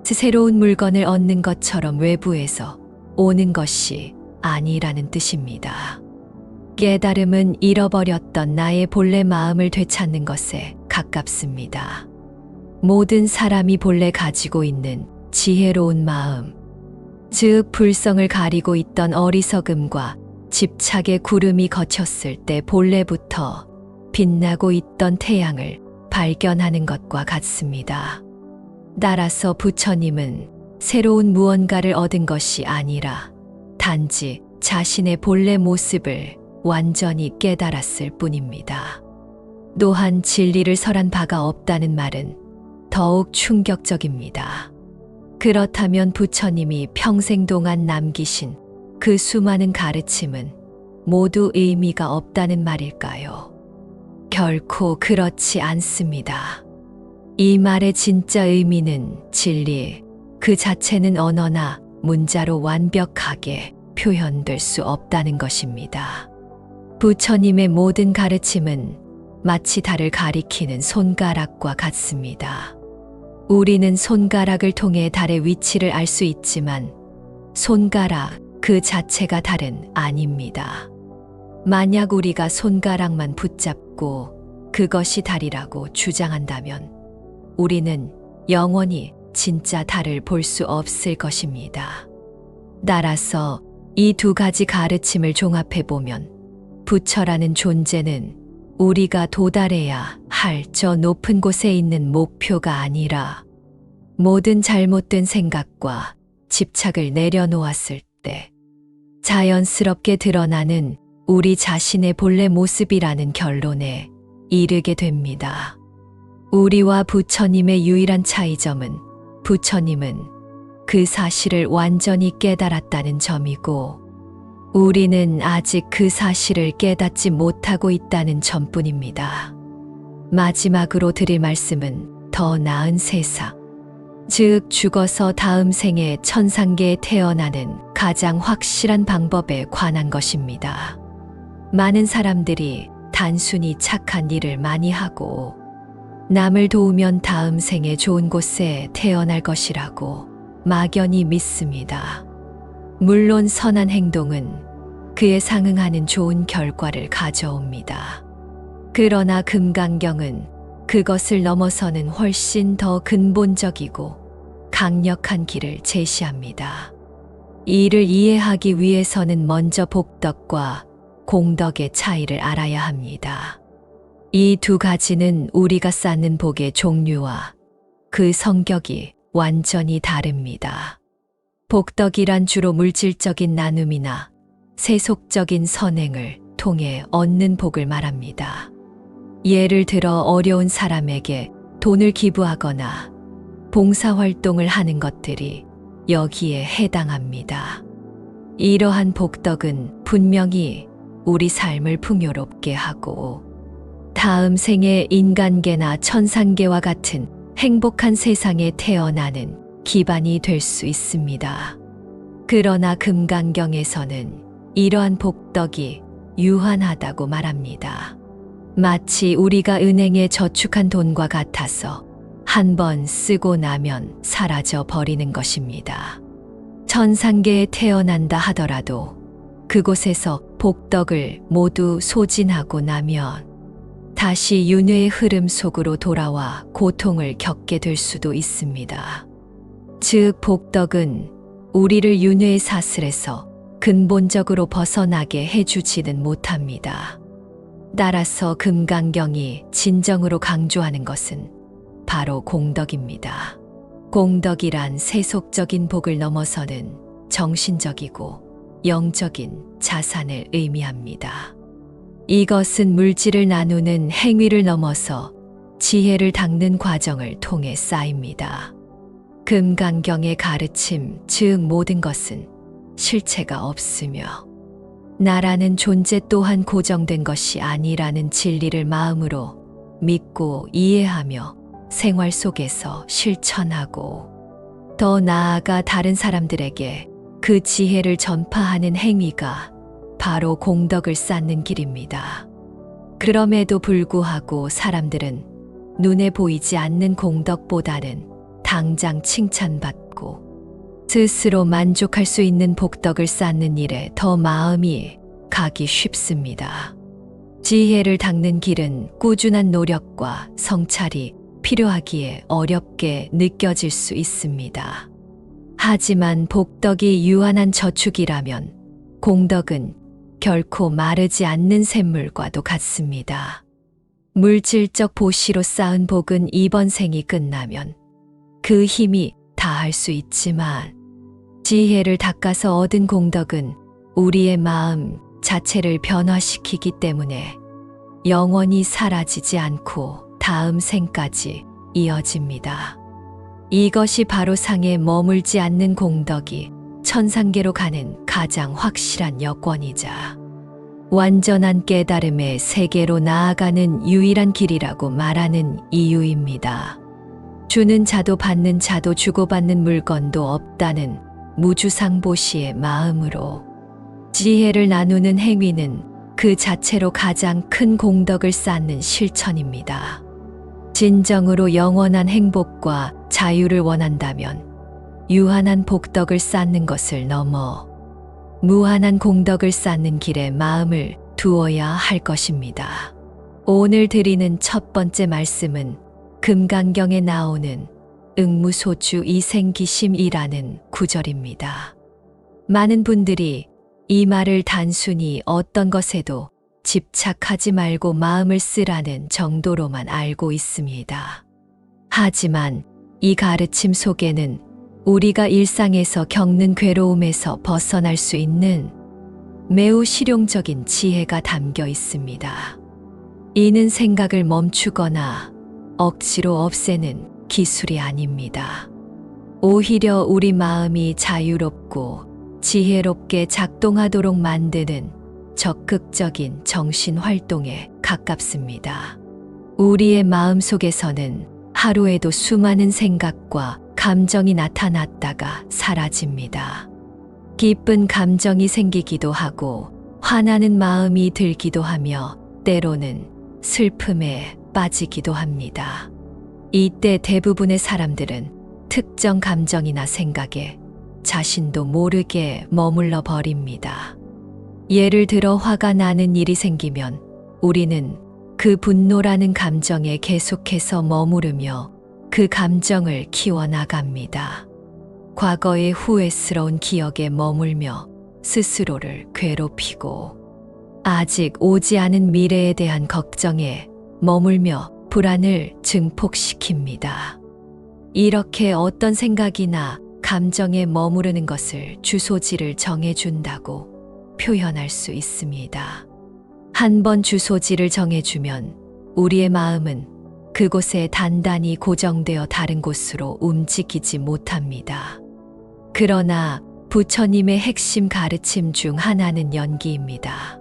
B: 새로운 물건을 얻는 것처럼 외부에서 오는 것이 아니라는 뜻입니다. 깨달음은 잃어버렸던 나의 본래 마음을 되찾는 것에 가깝습니다. 모든 사람이 본래 가지고 있는 지혜로운 마음, 즉 불성을 가리고 있던 어리석음과 집착의 구름이 걷혔을 때 본래부터 빛나고 있던 태양을 발견하는 것과 같습니다. 따라서 부처님은 새로운 무언가를 얻은 것이 아니라 단지 자신의 본래 모습을 완전히 깨달았을 뿐입니다. 또한 진리를 설한 바가 없다는 말은 더욱 충격적입니다. 그렇다면 부처님이 평생 동안 남기신 그 수많은 가르침은 모두 의미가 없다는 말일까요? 결코 그렇지 않습니다. 이 말의 진짜 의미는 진리 그 자체는 언어나 문자로 완벽하게 표현될 수 없다는 것입니다. 부처님의 모든 가르침은 마치 달을 가리키는 손가락과 같습니다. 우리는 손가락을 통해 달의 위치를 알 수 있지만 손가락 그 자체가 달은 아닙니다. 만약 우리가 손가락만 붙잡고 그것이 달이라고 주장한다면 우리는 영원히 진짜 달을 볼 수 없을 것입니다. 따라서 이 두 가지 가르침을 종합해보면 부처라는 존재는 우리가 도달해야 할 저 높은 곳에 있는 목표가 아니라 모든 잘못된 생각과 집착을 내려놓았을 때 자연스럽게 드러나는 우리 자신의 본래 모습이라는 결론에 이르게 됩니다. 우리와 부처님의 유일한 차이점은 부처님은 그 사실을 완전히 깨달았다는 점이고 우리는 아직 그 사실을 깨닫지 못하고 있다는 점뿐입니다. 마지막으로 드릴 말씀은 더 나은 세상, 즉 죽어서 다음 생에 천상계에 태어나는 가장 확실한 방법에 관한 것입니다. 많은 사람들이 단순히 착한 일을 많이 하고 남을 도우면 다음 생에 좋은 곳에 태어날 것이라고 막연히 믿습니다. 물론 선한 행동은 그에 상응하는 좋은 결과를 가져옵니다. 그러나 금강경은 그것을 넘어서는 훨씬 더 근본적이고 강력한 길을 제시합니다. 이를 이해하기 위해서는 먼저 복덕과 공덕의 차이를 알아야 합니다. 이 두 가지는 우리가 쌓는 복의 종류와 그 성격이 완전히 다릅니다. 복덕이란 주로 물질적인 나눔이나 세속적인 선행을 통해 얻는 복을 말합니다. 예를 들어 어려운 사람에게 돈을 기부하거나 봉사활동을 하는 것들이 여기에 해당합니다. 이러한 복덕은 분명히 우리 삶을 풍요롭게 하고 다음 생에 인간계나 천상계와 같은 행복한 세상에 태어나는 기반이 될 수 있습니다. 그러나 금강경에서는 이러한 복덕이 유한하다고 말합니다. 마치 우리가 은행에 저축한 돈과 같아서 한 번 쓰고 나면 사라져 버리는 것입니다. 천상계에 태어난다 하더라도 그곳에서 복덕을 모두 소진하고 나면 다시 윤회의 흐름 속으로 돌아와 고통을 겪게 될 수도 있습니다. 즉 복덕은 우리를 윤회의 사슬에서 근본적으로 벗어나게 해주지는 못합니다. 따라서 금강경이 진정으로 강조하는 것은 바로 공덕입니다. 공덕이란 세속적인 복을 넘어서는 정신적이고 영적인 자산을 의미합니다. 이것은 물질을 나누는 행위를 넘어서 지혜를 닦는 과정을 통해 쌓입니다. 금강경의 가르침, 즉 모든 것은 실체가 없으며 나라는 존재 또한 고정된 것이 아니라는 진리를 마음으로 믿고 이해하며 생활 속에서 실천하고 더 나아가 다른 사람들에게 그 지혜를 전파하는 행위가 바로 공덕을 쌓는 길입니다. 그럼에도 불구하고 사람들은 눈에 보이지 않는 공덕보다는 당장 칭찬받고 스스로 만족할 수 있는 복덕을 쌓는 일에 더 마음이 가기 쉽습니다. 지혜를 닦는 길은 꾸준한 노력과 성찰이 필요하기에 어렵게 느껴질 수 있습니다. 하지만 복덕이 유한한 저축이라면 공덕은 결코 마르지 않는 샘물과도 같습니다. 물질적 보시로 쌓은 복은 이번 생이 끝나면 그 힘이 다할 수 있지만 지혜를 닦아서 얻은 공덕은 우리의 마음 자체를 변화시키기 때문에 영원히 사라지지 않고 다음 생까지 이어집니다. 이것이 바로 상에 머물지 않는 공덕이 천상계로 가는 가장 확실한 여건이자 완전한 깨달음의 세계로 나아가는 유일한 길이라고 말하는 이유입니다. 주는 자도 받는 자도 주고받는 물건도 없다는 무주상보시의 마음으로 지혜를 나누는 행위는 그 자체로 가장 큰 공덕을 쌓는 실천입니다. 진정으로 영원한 행복과 자유를 원한다면 유한한 복덕을 쌓는 것을 넘어 무한한 공덕을 쌓는 길에 마음을 두어야 할 것입니다. 오늘 드리는 첫 번째 말씀은 금강경에 나오는 응무소주 이생기심이라는 구절입니다. 많은 분들이 이 말을 단순히 어떤 것에도 집착하지 말고 마음을 쓰라는 정도로만 알고 있습니다. 하지만 이 가르침 속에는 우리가 일상에서 겪는 괴로움에서 벗어날 수 있는 매우 실용적인 지혜가 담겨 있습니다. 이는 생각을 멈추거나 억지로 없애는 기술이 아닙니다. 오히려 우리 마음이 자유롭고 지혜롭게 작동하도록 만드는 적극적인 정신 활동에 가깝습니다. 우리의 마음 속에서는 하루에도 수많은 생각과 감정이 나타났다가 사라집니다. 기쁜 감정이 생기기도 하고 화나는 마음이 들기도 하며 때로는 슬픔에 빠지기도 합니다. 이때 대부분의 사람들은 특정 감정이나 생각에 자신도 모르게 머물러 버립니다. 예를 들어 화가 나는 일이 생기면 우리는 그 분노라는 감정에 계속해서 머무르며 그 감정을 키워나갑니다. 과거의 후회스러운 기억에 머물며 스스로를 괴롭히고 아직 오지 않은 미래에 대한 걱정에 머물며 불안을 증폭시킵니다. 이렇게 어떤 생각이나 감정에 머무르는 것을 주소지를 정해준다고 표현할 수 있습니다. 한번 주소지를 정해주면 우리의 마음은 그곳에 단단히 고정되어 다른 곳으로 움직이지 못합니다. 그러나 부처님의 핵심 가르침 중 하나는 연기입니다.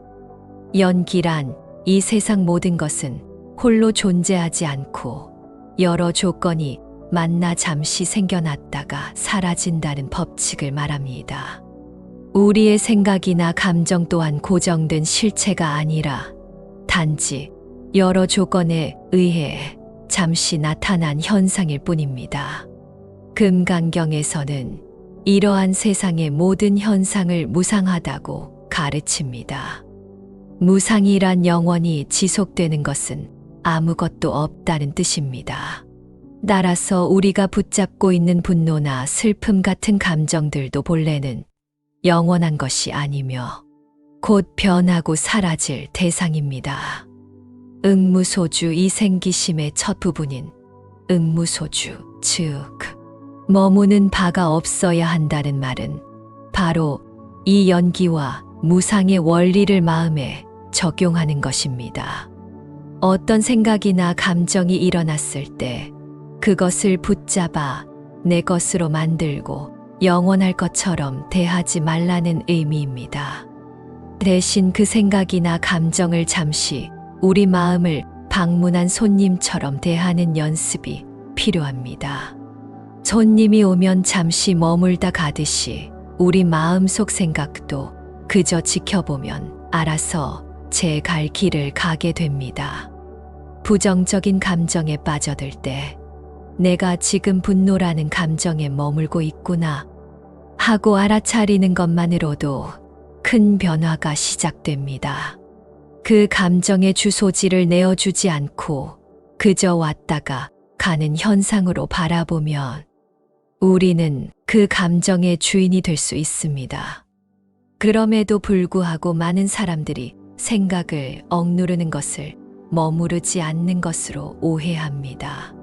B: 연기란 이 세상 모든 것은 홀로 존재하지 않고 여러 조건이 만나 잠시 생겨났다가 사라진다는 법칙을 말합니다. 우리의 생각이나 감정 또한 고정된 실체가 아니라 단지 여러 조건에 의해 잠시 나타난 현상일 뿐입니다. 금강경에서는 이러한 세상의 모든 현상을 무상하다고 가르칩니다. 무상이란 영원히 지속되는 것은 아무것도 없다는 뜻입니다. 따라서 우리가 붙잡고 있는 분노나 슬픔 같은 감정들도 본래는 영원한 것이 아니며 곧 변하고 사라질 대상입니다. 응무소주 이생기심의 첫 부분인 응무소주, 즉 머무는 바가 없어야 한다는 말은 바로 이 연기와 무상의 원리를 마음에 적용하는 것입니다. 어떤 생각이나 감정이 일어났을 때 그것을 붙잡아 내 것으로 만들고 영원할 것처럼 대하지 말라는 의미입니다. 대신 그 생각이나 감정을 잠시 우리 마음을 방문한 손님처럼 대하는 연습이 필요합니다. 손님이 오면 잠시 머물다 가듯이 우리 마음속 생각도 그저 지켜보면 알아서 제 갈 길을 가게 됩니다. 부정적인 감정에 빠져들 때 내가 지금 분노라는 감정에 머물고 있구나 하고 알아차리는 것만으로도 큰 변화가 시작됩니다. 그 감정의 주소지를 내어주지 않고 그저 왔다가 가는 현상으로 바라보면 우리는 그 감정의 주인이 될 수 있습니다. 그럼에도 불구하고 많은 사람들이 생각을 억누르는 것을 머무르지 않는 것으로 오해합니다.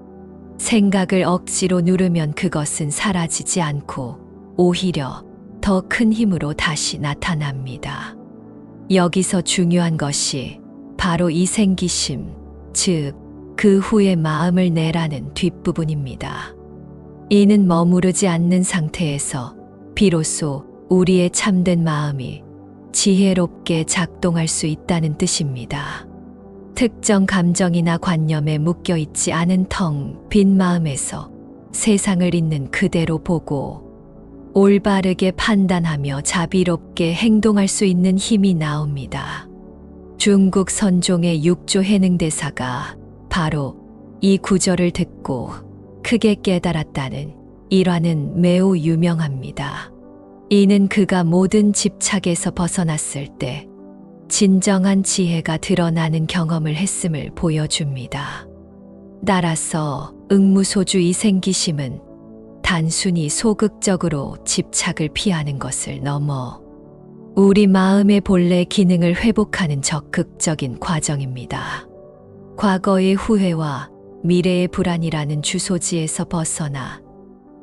B: 생각을 억지로 누르면 그것은 사라지지 않고 오히려 더 큰 힘으로 다시 나타납니다. 여기서 중요한 것이 바로 이 생기심, 즉, 그 후에 마음을 내라는 뒷부분입니다. 이는 머무르지 않는 상태에서 비로소 우리의 참된 마음이 지혜롭게 작동할 수 있다는 뜻입니다. 특정 감정이나 관념에 묶여 있지 않은 텅 빈 마음에서 세상을 있는 그대로 보고 올바르게 판단하며 자비롭게 행동할 수 있는 힘이 나옵니다. 중국 선종의 육조 해능대사가 바로 이 구절을 듣고 크게 깨달았다는 일화는 매우 유명합니다. 이는 그가 모든 집착에서 벗어났을 때 진정한 지혜가 드러나는 경험을 했음을 보여줍니다. 따라서 응무소주 이 생기심은 단순히 소극적으로 집착을 피하는 것을 넘어 우리 마음의 본래 기능을 회복하는 적극적인 과정입니다. 과거의 후회와 미래의 불안이라는 주소지에서 벗어나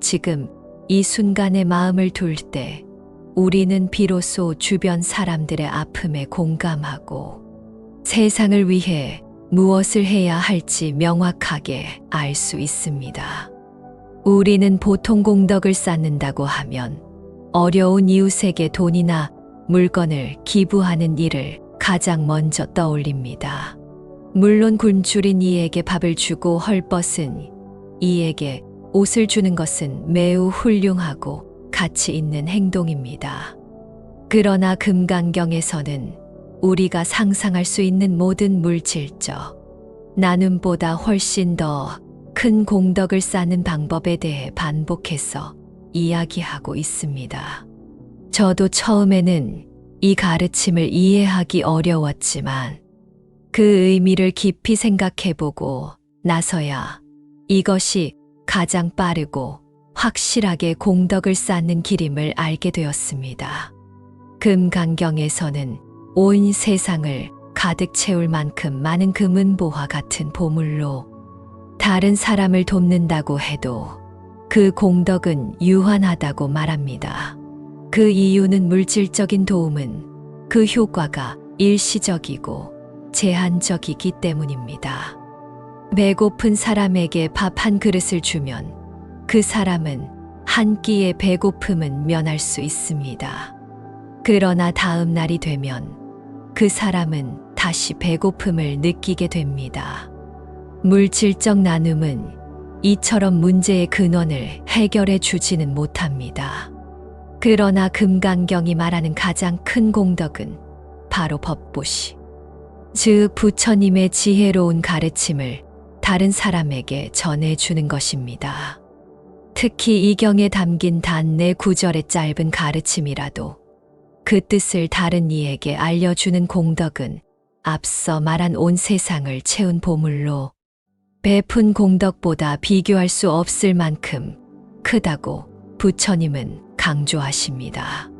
B: 지금 이 순간의 마음을 둘 때 우리는 비로소 주변 사람들의 아픔에 공감하고 세상을 위해 무엇을 해야 할지 명확하게 알 수 있습니다. 우리는 보통 공덕을 쌓는다고 하면 어려운 이웃에게 돈이나 물건을 기부하는 일을 가장 먼저 떠올립니다. 물론 굶주린 이에게 밥을 주고 헐벗은 이에게 옷을 주는 것은 매우 훌륭하고 가치 있는 행동입니다. 그러나 금강경에서는 우리가 상상할 수 있는 모든 물질적 나눔보다 훨씬 더 큰 공덕을 쌓는 방법에 대해 반복해서 이야기하고 있습니다. 저도 처음에는 이 가르침을 이해하기 어려웠지만 그 의미를 깊이 생각해보고 나서야 이것이 가장 빠르고 확실하게 공덕을 쌓는 길임을 알게 되었습니다. 금강경에서는 온 세상을 가득 채울 만큼 많은 금은보화 같은 보물로 다른 사람을 돕는다고 해도 그 공덕은 유한하다고 말합니다. 그 이유는 물질적인 도움은 그 효과가 일시적이고 제한적이기 때문입니다. 배고픈 사람에게 밥 한 그릇을 주면 그 사람은 한 끼의 배고픔은 면할 수 있습니다. 그러나 다음 날이 되면 그 사람은 다시 배고픔을 느끼게 됩니다. 물질적 나눔은 이처럼 문제의 근원을 해결해 주지는 못합니다. 그러나 금강경이 말하는 가장 큰 공덕은 바로 법보시, 즉 부처님의 지혜로운 가르침을 다른 사람에게 전해주는 것입니다. 특히 이 경에 담긴 단 4구절의 짧은 가르침이라도 그 뜻을 다른 이에게 알려주는 공덕은 앞서 말한 온 세상을 채운 보물로 베푼 공덕보다 비교할 수 없을 만큼 크다고 부처님은 강조하십니다.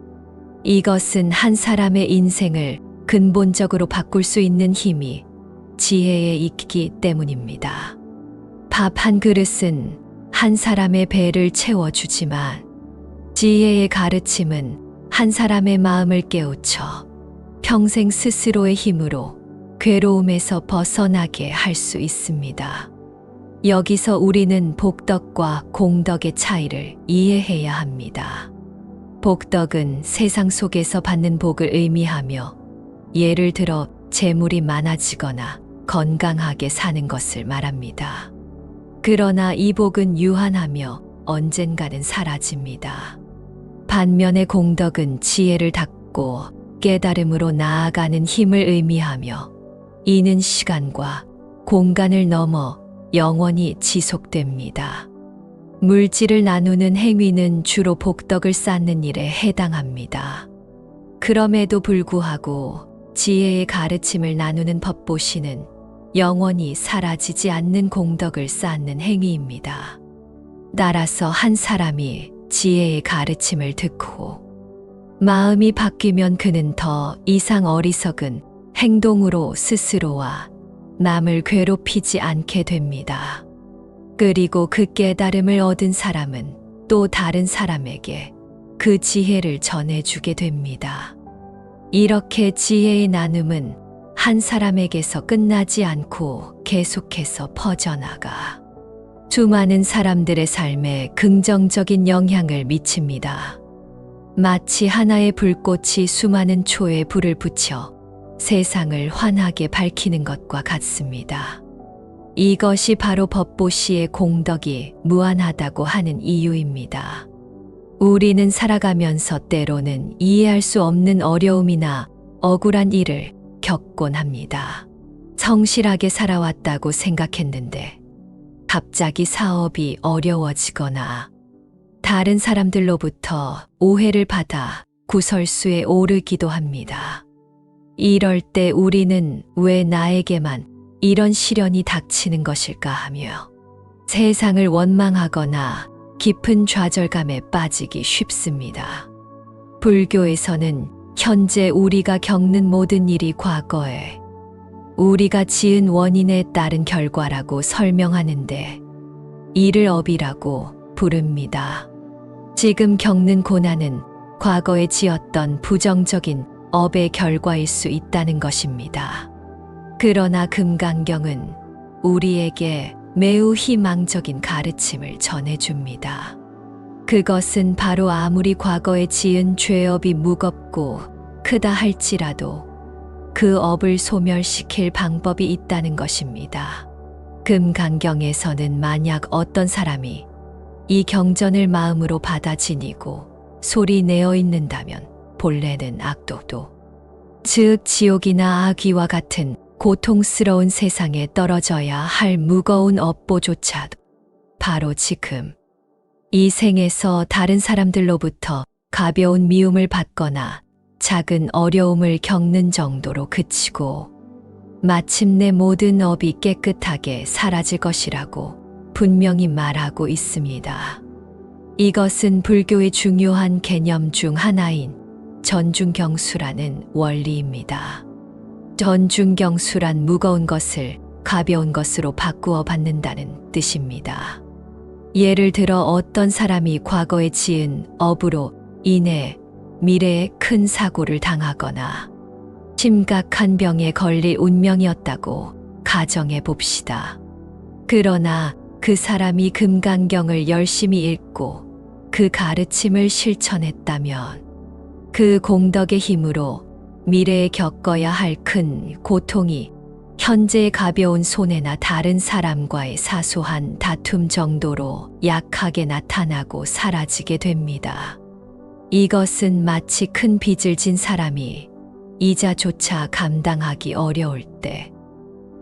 B: 이것은 한 사람의 인생을 근본적으로 바꿀 수 있는 힘이 지혜에 있기 때문입니다. 밥 한 그릇은 한 사람의 배를 채워주지만 지혜의 가르침은 한 사람의 마음을 깨우쳐 평생 스스로의 힘으로 괴로움에서 벗어나게 할 수 있습니다. 여기서 우리는 복덕과 공덕의 차이를 이해해야 합니다. 복덕은 세상 속에서 받는 복을 의미하며 예를 들어 재물이 많아지거나 건강하게 사는 것을 말합니다. 그러나 이 복은 유한하며 언젠가는 사라집니다. 반면에 공덕은 지혜를 닦고 깨달음으로 나아가는 힘을 의미하며 이는 시간과 공간을 넘어 영원히 지속됩니다. 물질을 나누는 행위는 주로 복덕을 쌓는 일에 해당합니다. 그럼에도 불구하고 지혜의 가르침을 나누는 법보시는 영원히 사라지지 않는 공덕을 쌓는 행위입니다. 따라서 한 사람이 지혜의 가르침을 듣고 마음이 바뀌면 그는 더 이상 어리석은 행동으로 스스로와 남을 괴롭히지 않게 됩니다. 그리고 그 깨달음을 얻은 사람은 또 다른 사람에게 그 지혜를 전해주게 됩니다. 이렇게 지혜의 나눔은 한 사람에게서 끝나지 않고 계속해서 퍼져나가 수많은 사람들의 삶에 긍정적인 영향을 미칩니다. 마치 하나의 불꽃이 수많은 초에 불을 붙여 세상을 환하게 밝히는 것과 같습니다. 이것이 바로 법보시의 공덕이 무한하다고 하는 이유입니다. 우리는 살아가면서 때로는 이해할 수 없는 어려움이나 억울한 일을 겪곤 합니다. 성실하게 살아왔다고 생각했는데 갑자기 사업이 어려워지거나 다른 사람들로부터 오해를 받아 구설수에 오르기도 합니다. 이럴 때 우리는 왜 나에게만 이런 시련이 닥치는 것일까 하며 세상을 원망하거나 깊은 좌절감에 빠지기 쉽습니다. 불교에서는 현재 우리가 겪는 모든 일이 과거에 우리가 지은 원인에 따른 결과라고 설명하는데 이를 업이라고 부릅니다. 지금 겪는 고난은 과거에 지었던 부정적인 업의 결과일 수 있다는 것입니다. 그러나 금강경은 우리에게 매우 희망적인 가르침을 전해줍니다. 그것은 바로 아무리 과거에 지은 죄업이 무겁고 크다 할지라도 그 업을 소멸시킬 방법이 있다는 것입니다. 금강경에서는 만약 어떤 사람이 이 경전을 마음으로 받아 지니고 소리 내어 읽는다면 본래는 악도도, 즉 지옥이나 아귀와 같은 고통스러운 세상에 떨어져야 할 무거운 업보조차도 바로 지금 이 생에서 다른 사람들로부터 가벼운 미움을 받거나 작은 어려움을 겪는 정도로 그치고 마침내 모든 업이 깨끗하게 사라질 것이라고 분명히 말하고 있습니다. 이것은 불교의 중요한 개념 중 하나인 전중경수라는 원리입니다. 전중경수란 무거운 것을 가벼운 것으로 바꾸어 받는다는 뜻입니다. 예를 들어 어떤 사람이 과거에 지은 업으로 인해 미래에 큰 사고를 당하거나 심각한 병에 걸릴 운명이었다고 가정해 봅시다. 그러나 그 사람이 금강경을 열심히 읽고 그 가르침을 실천했다면 그 공덕의 힘으로 미래에 겪어야 할 큰 고통이 현재의 가벼운 손해나 다른 사람과의 사소한 다툼 정도로 약하게 나타나고 사라지게 됩니다. 이것은 마치 큰 빚을 진 사람이 이자조차 감당하기 어려울 때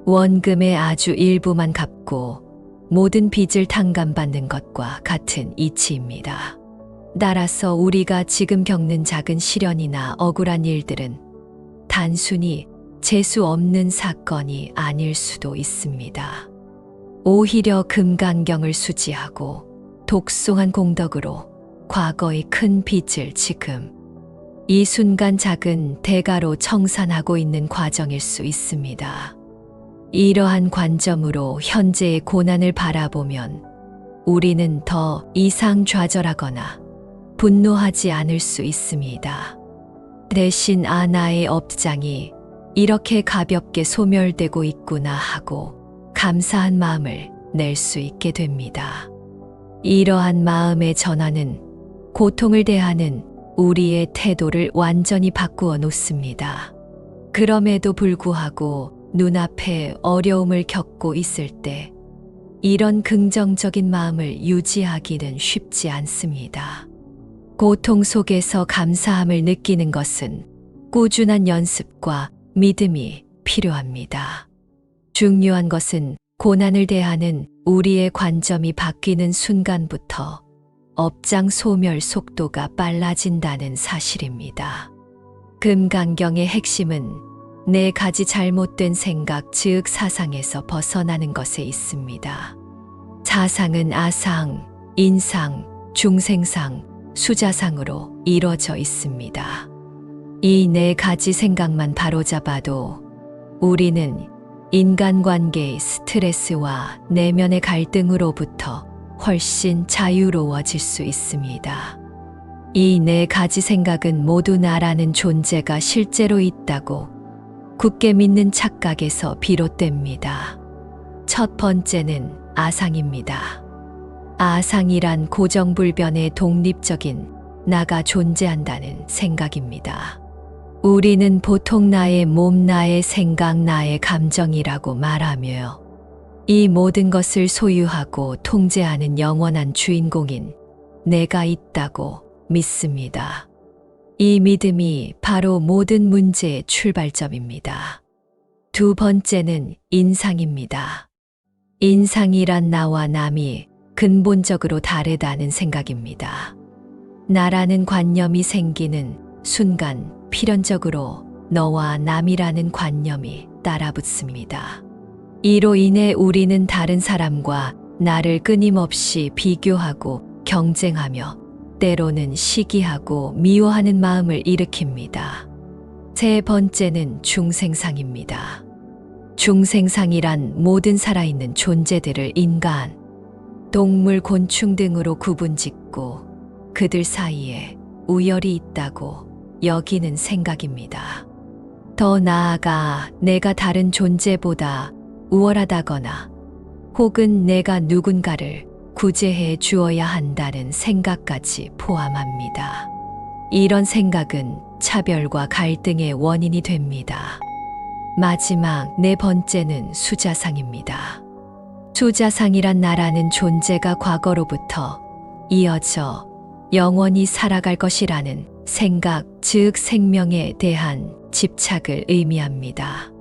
B: 원금의 아주 일부만 갚고 모든 빚을 탕감받는 것과 같은 이치입니다. 따라서 우리가 지금 겪는 작은 시련이나 억울한 일들은 단순히 재수 없는 사건이 아닐 수도 있습니다. 오히려 금강경을 수지하고 독송한 공덕으로 과거의 큰 빚을 지금 이 순간 작은 대가로 청산하고 있는 과정일 수 있습니다. 이러한 관점으로 현재의 고난을 바라보면 우리는 더 이상 좌절하거나 분노하지 않을 수 있습니다. 대신 나의 업장이 이렇게 가볍게 소멸되고 있구나 하고 감사한 마음을 낼 수 있게 됩니다. 이러한 마음의 전환은 고통을 대하는 우리의 태도를 완전히 바꾸어 놓습니다. 그럼에도 불구하고 눈앞에 어려움을 겪고 있을 때 이런 긍정적인 마음을 유지하기는 쉽지 않습니다. 고통 속에서 감사함을 느끼는 것은 꾸준한 연습과 믿음이 필요합니다. 중요한 것은 고난을 대하는 우리의 관점이 바뀌는 순간부터 업장 소멸 속도가 빨라진다는 사실입니다. 금강경의 핵심은 네 가지 잘못된 생각 즉 사상에서 벗어나는 것에 있습니다. 사상은 아상, 인상, 중생상, 수자상으로 이뤄져 있습니다. 이 네 가지 생각만 바로잡아도 우리는 인간관계의 스트레스와 내면의 갈등으로부터 훨씬 자유로워질 수 있습니다. 이 네 가지 생각은 모두 나라는 존재가 실제로 있다고 굳게 믿는 착각에서 비롯됩니다. 첫 번째는 아상입니다. 아상이란 고정불변의 독립적인 나가 존재한다는 생각입니다. 우리는 보통 나의 몸, 나의 생각, 나의 감정이라고 말하며 이 모든 것을 소유하고 통제하는 영원한 주인공인 내가 있다고 믿습니다. 이 믿음이 바로 모든 문제의 출발점입니다. 두 번째는 인상입니다. 인상이란 나와 남이 근본적으로 다르다는 생각입니다. 나라는 관념이 생기는 순간 필연적으로 너와 남이라는 관념이 따라붙습니다. 이로 인해 우리는 다른 사람과 나를 끊임없이 비교하고 경쟁하며 때로는 시기하고 미워하는 마음을 일으킵니다. 세 번째는 중생상입니다. 중생상이란 모든 살아있는 존재들을 인간, 동물, 곤충 등으로 구분짓고 그들 사이에 우열이 있다고 여기는 생각입니다. 더 나아가 내가 다른 존재보다 우월하다거나 혹은 내가 누군가를 구제해 주어야 한다는 생각까지 포함합니다. 이런 생각은 차별과 갈등의 원인이 됩니다. 마지막 네 번째는 수자상입니다. 수자상이란 나라는 존재가 과거로부터 이어져 영원히 살아갈 것이라는 생각, 즉 생명에 대한 집착을 의미합니다.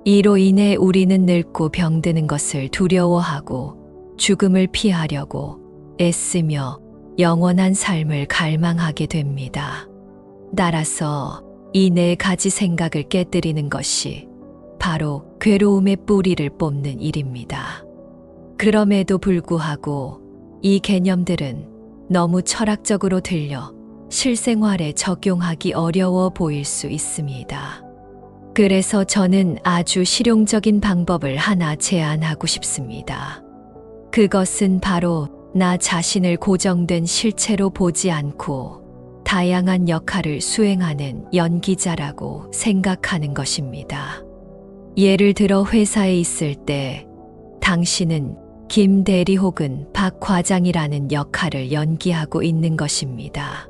B: 이로 인해 우리는 늙고 병드는 것을 두려워하고 죽음을 피하려고 애쓰며 영원한 삶을 갈망하게 됩니다. 따라서 이 네 가지 생각을 깨뜨리는 것이 바로 괴로움의 뿌리를 뽑는 일입니다. 그럼에도 불구하고 이 개념들은 너무 철학적으로 들려 실생활에 적용하기 어려워 보일 수 있습니다. 그래서 저는 아주 실용적인 방법을 하나 제안하고 싶습니다. 그것은 바로 나 자신을 고정된 실체로 보지 않고 다양한 역할을 수행하는 연기자라고 생각하는 것입니다. 예를 들어 회사에 있을 때 당신은 김 대리 혹은 박 과장이라는 역할을 연기하고 있는 것입니다.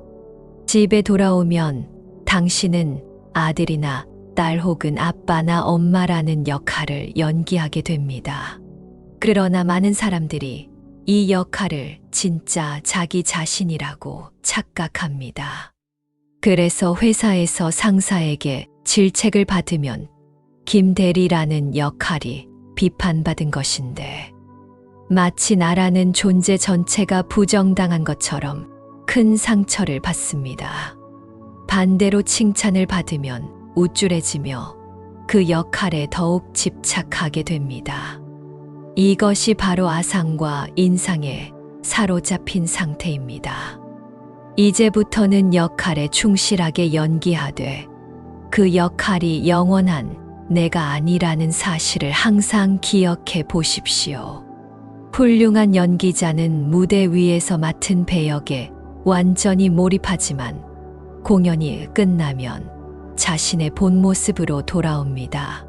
B: 집에 돌아오면 당신은 아들이나 딸 혹은 아빠나 엄마라는 역할을 연기하게 됩니다. 그러나 많은 사람들이 이 역할을 진짜 자기 자신이라고 착각합니다. 그래서 회사에서 상사에게 질책을 받으면 김 대리라는 역할이 비판받은 것인데 마치 나라는 존재 전체가 부정당한 것처럼 큰 상처를 받습니다. 반대로 칭찬을 받으면 우쭐해지며 그 역할에 더욱 집착하게 됩니다. 이것이 바로 아상과 인상에 사로잡힌 상태입니다. 이제부터는 역할에 충실하게 연기하되 그 역할이 영원한 내가 아니라는 사실을 항상 기억해 보십시오. 훌륭한 연기자는 무대 위에서 맡은 배역에 완전히 몰입하지만 공연이 끝나면 자신의 본 모습으로 돌아옵니다.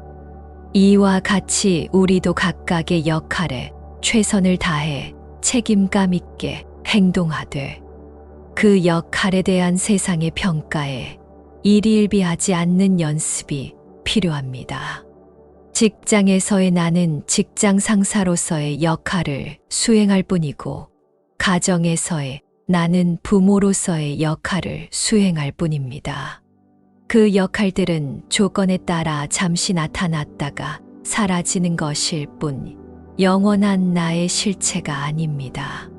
B: 이와 같이 우리도 각각의 역할에 최선을 다해 책임감 있게 행동하되 그 역할에 대한 세상의 평가에 일희일비하지 않는 연습이 필요합니다. 직장에서의 나는 직장 상사로서의 역할을 수행할 뿐이고 가정에서의 나는 부모로서의 역할을 수행할 뿐입니다. 그 역할들은 조건에 따라 잠시 나타났다가 사라지는 것일 뿐 영원한 나의 실체가 아닙니다.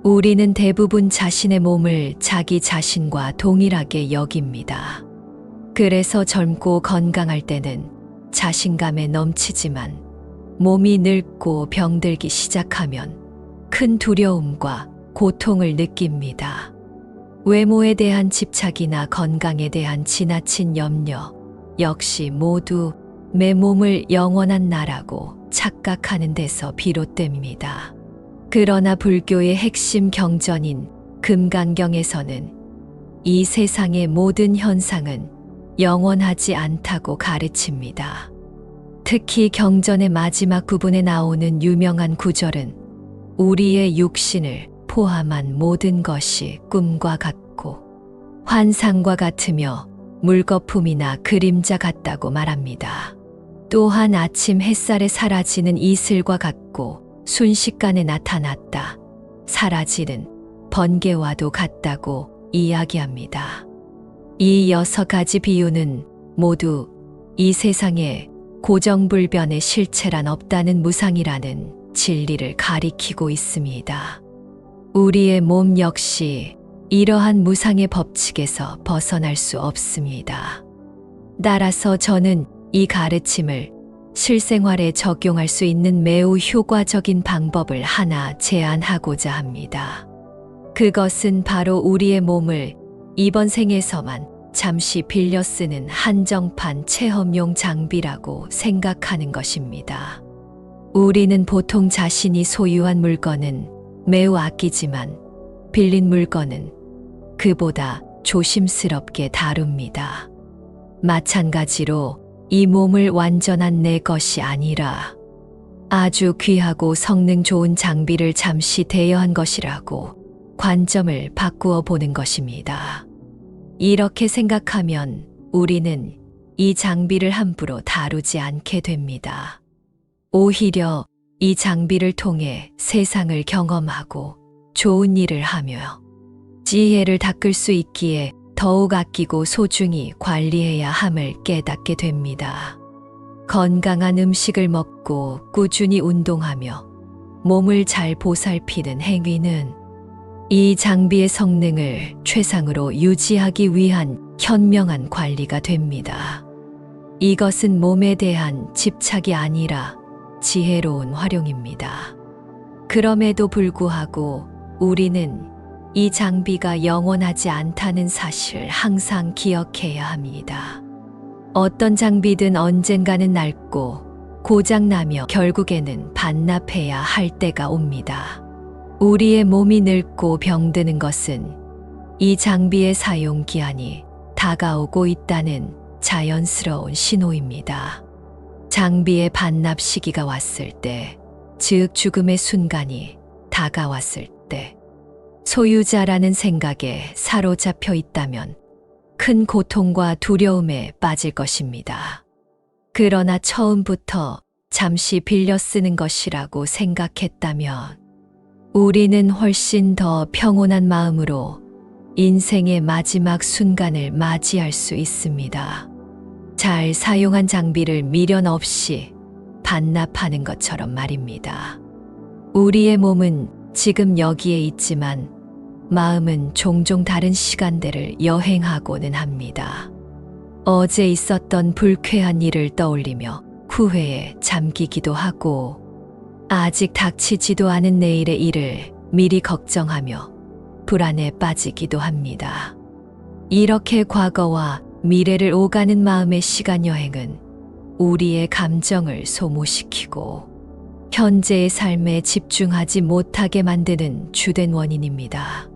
B: 우리는 대부분 자신의 몸을 자기 자신과 동일하게 여깁니다. 그래서 젊고 건강할 때는 자신감에 넘치지만 몸이 늙고 병들기 시작하면 큰 두려움과 고통을 느낍니다. 외모에 대한 집착이나 건강에 대한 지나친 염려, 역시 모두 내 몸을 영원한 나라고 착각하는 데서 비롯됩니다. 그러나 불교의 핵심 경전인 금강경에서는 이 세상의 모든 현상은 영원하지 않다고 가르칩니다. 특히 경전의 마지막 부분에 나오는 유명한 구절은 우리의 육신을 포함한 모든 것이 꿈과 같고 환상과 같으며 물거품이나 그림자 같다고 말합니다. 또한 아침 햇살에 사라지는 이슬과 같고 순식간에 나타났다 사라지는 번개와도 같다고 이야기합니다. 이 6가지 비유는 모두 이 세상에 고정불변의 실체란 없다는 무상이라는 진리를 가리키고 있습니다. 우리의 몸 역시 이러한 무상의 법칙에서 벗어날 수 없습니다. 따라서 저는 이 가르침을 실생활에 적용할 수 있는 매우 효과적인 방법을 하나 제안하고자 합니다. 그것은 바로 우리의 몸을 이번 생에서만 잠시 빌려 쓰는 한정판 체험용 장비라고 생각하는 것입니다. 우리는 보통 자신이 소유한 물건은 매우 아끼지만 빌린 물건은 그보다 조심스럽게 다룹니다. 마찬가지로 이 몸을 완전한 내 것이 아니라 아주 귀하고 성능 좋은 장비를 잠시 대여한 것이라고 관점을 바꾸어 보는 것입니다. 이렇게 생각하면 우리는 이 장비를 함부로 다루지 않게 됩니다. 오히려 이 장비를 통해 세상을 경험하고 좋은 일을 하며 지혜를 닦을 수 있기에 더욱 아끼고 소중히 관리해야 함을 깨닫게 됩니다. 건강한 음식을 먹고 꾸준히 운동하며 몸을 잘 보살피는 행위는 이 장비의 성능을 최상으로 유지하기 위한 현명한 관리가 됩니다. 이것은 몸에 대한 집착이 아니라 지혜로운 활용입니다. 그럼에도 불구하고 우리는 이 장비가 영원하지 않다는 사실을 항상 기억해야 합니다. 어떤 장비든 언젠가는 낡고 고장나며 결국에는 반납해야 할 때가 옵니다. 우리의 몸이 늙고 병드는 것은 이 장비의 사용 기한이 다가오고 있다는 자연스러운 신호입니다. 장비의 반납 시기가 왔을 때, 즉 죽음의 순간이 다가왔을 때, 소유자라는 생각에 사로잡혀 있다면 큰 고통과 두려움에 빠질 것입니다. 그러나 처음부터 잠시 빌려 쓰는 것이라고 생각했다면 우리는 훨씬 더 평온한 마음으로 인생의 마지막 순간을 맞이할 수 있습니다. 잘 사용한 장비를 미련 없이 반납하는 것처럼 말입니다. 우리의 몸은 지금 여기에 있지만 마음은 종종 다른 시간대를 여행하고는 합니다. 어제 있었던 불쾌한 일을 떠올리며 후회에 잠기기도 하고 아직 닥치지도 않은 내일의 일을 미리 걱정하며 불안에 빠지기도 합니다. 이렇게 과거와 미래를 오가는 마음의 시간 여행은 우리의 감정을 소모시키고 현재의 삶에 집중하지 못하게 만드는 주된 원인입니다.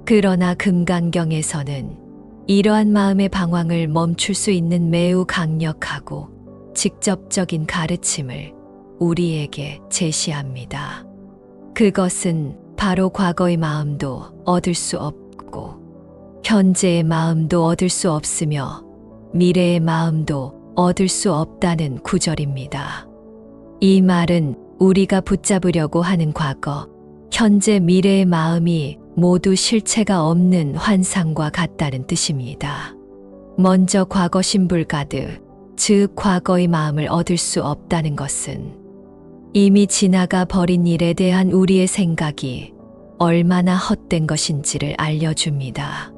B: 그러나 금강경에서는 이러한 마음의 방황을 멈출 수 있는 매우 강력하고 직접적인 가르침을 우리에게 제시합니다. 그것은 바로 과거의 마음도 얻을 수 없고 현재의 마음도 얻을 수 없으며 미래의 마음도 얻을 수 없다는 구절입니다. 이 말은 우리가 붙잡으려고 하는 과거, 현재, 미래의 마음이 모두 실체가 없는 환상과 같다는 뜻입니다. 먼저 과거 신불가드, 즉 과거의 마음을 얻을 수 없다는 것은 이미 지나가 버린 일에 대한 우리의 생각이 얼마나 헛된 것인지를 알려줍니다.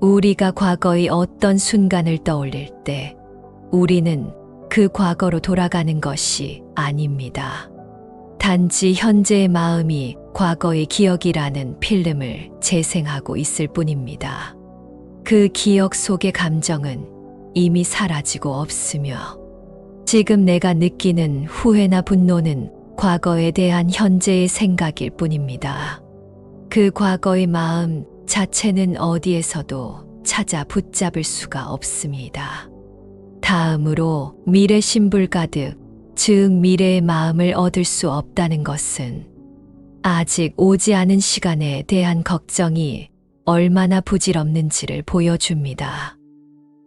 B: 우리가 과거의 어떤 순간을 떠올릴 때 우리는 그 과거로 돌아가는 것이 아닙니다. 단지 현재의 마음이 과거의 기억이라는 필름을 재생하고 있을 뿐입니다. 그 기억 속의 감정은 이미 사라지고 없으며 지금 내가 느끼는 후회나 분노는 과거에 대한 현재의 생각일 뿐입니다. 그 과거의 마음 자체는 어디에서도 찾아 붙잡을 수가 없습니다. 다음으로 미래 신불 가득, 즉 미래의 마음을 얻을 수 없다는 것은 아직 오지 않은 시간에 대한 걱정이 얼마나 부질없는지를 보여줍니다.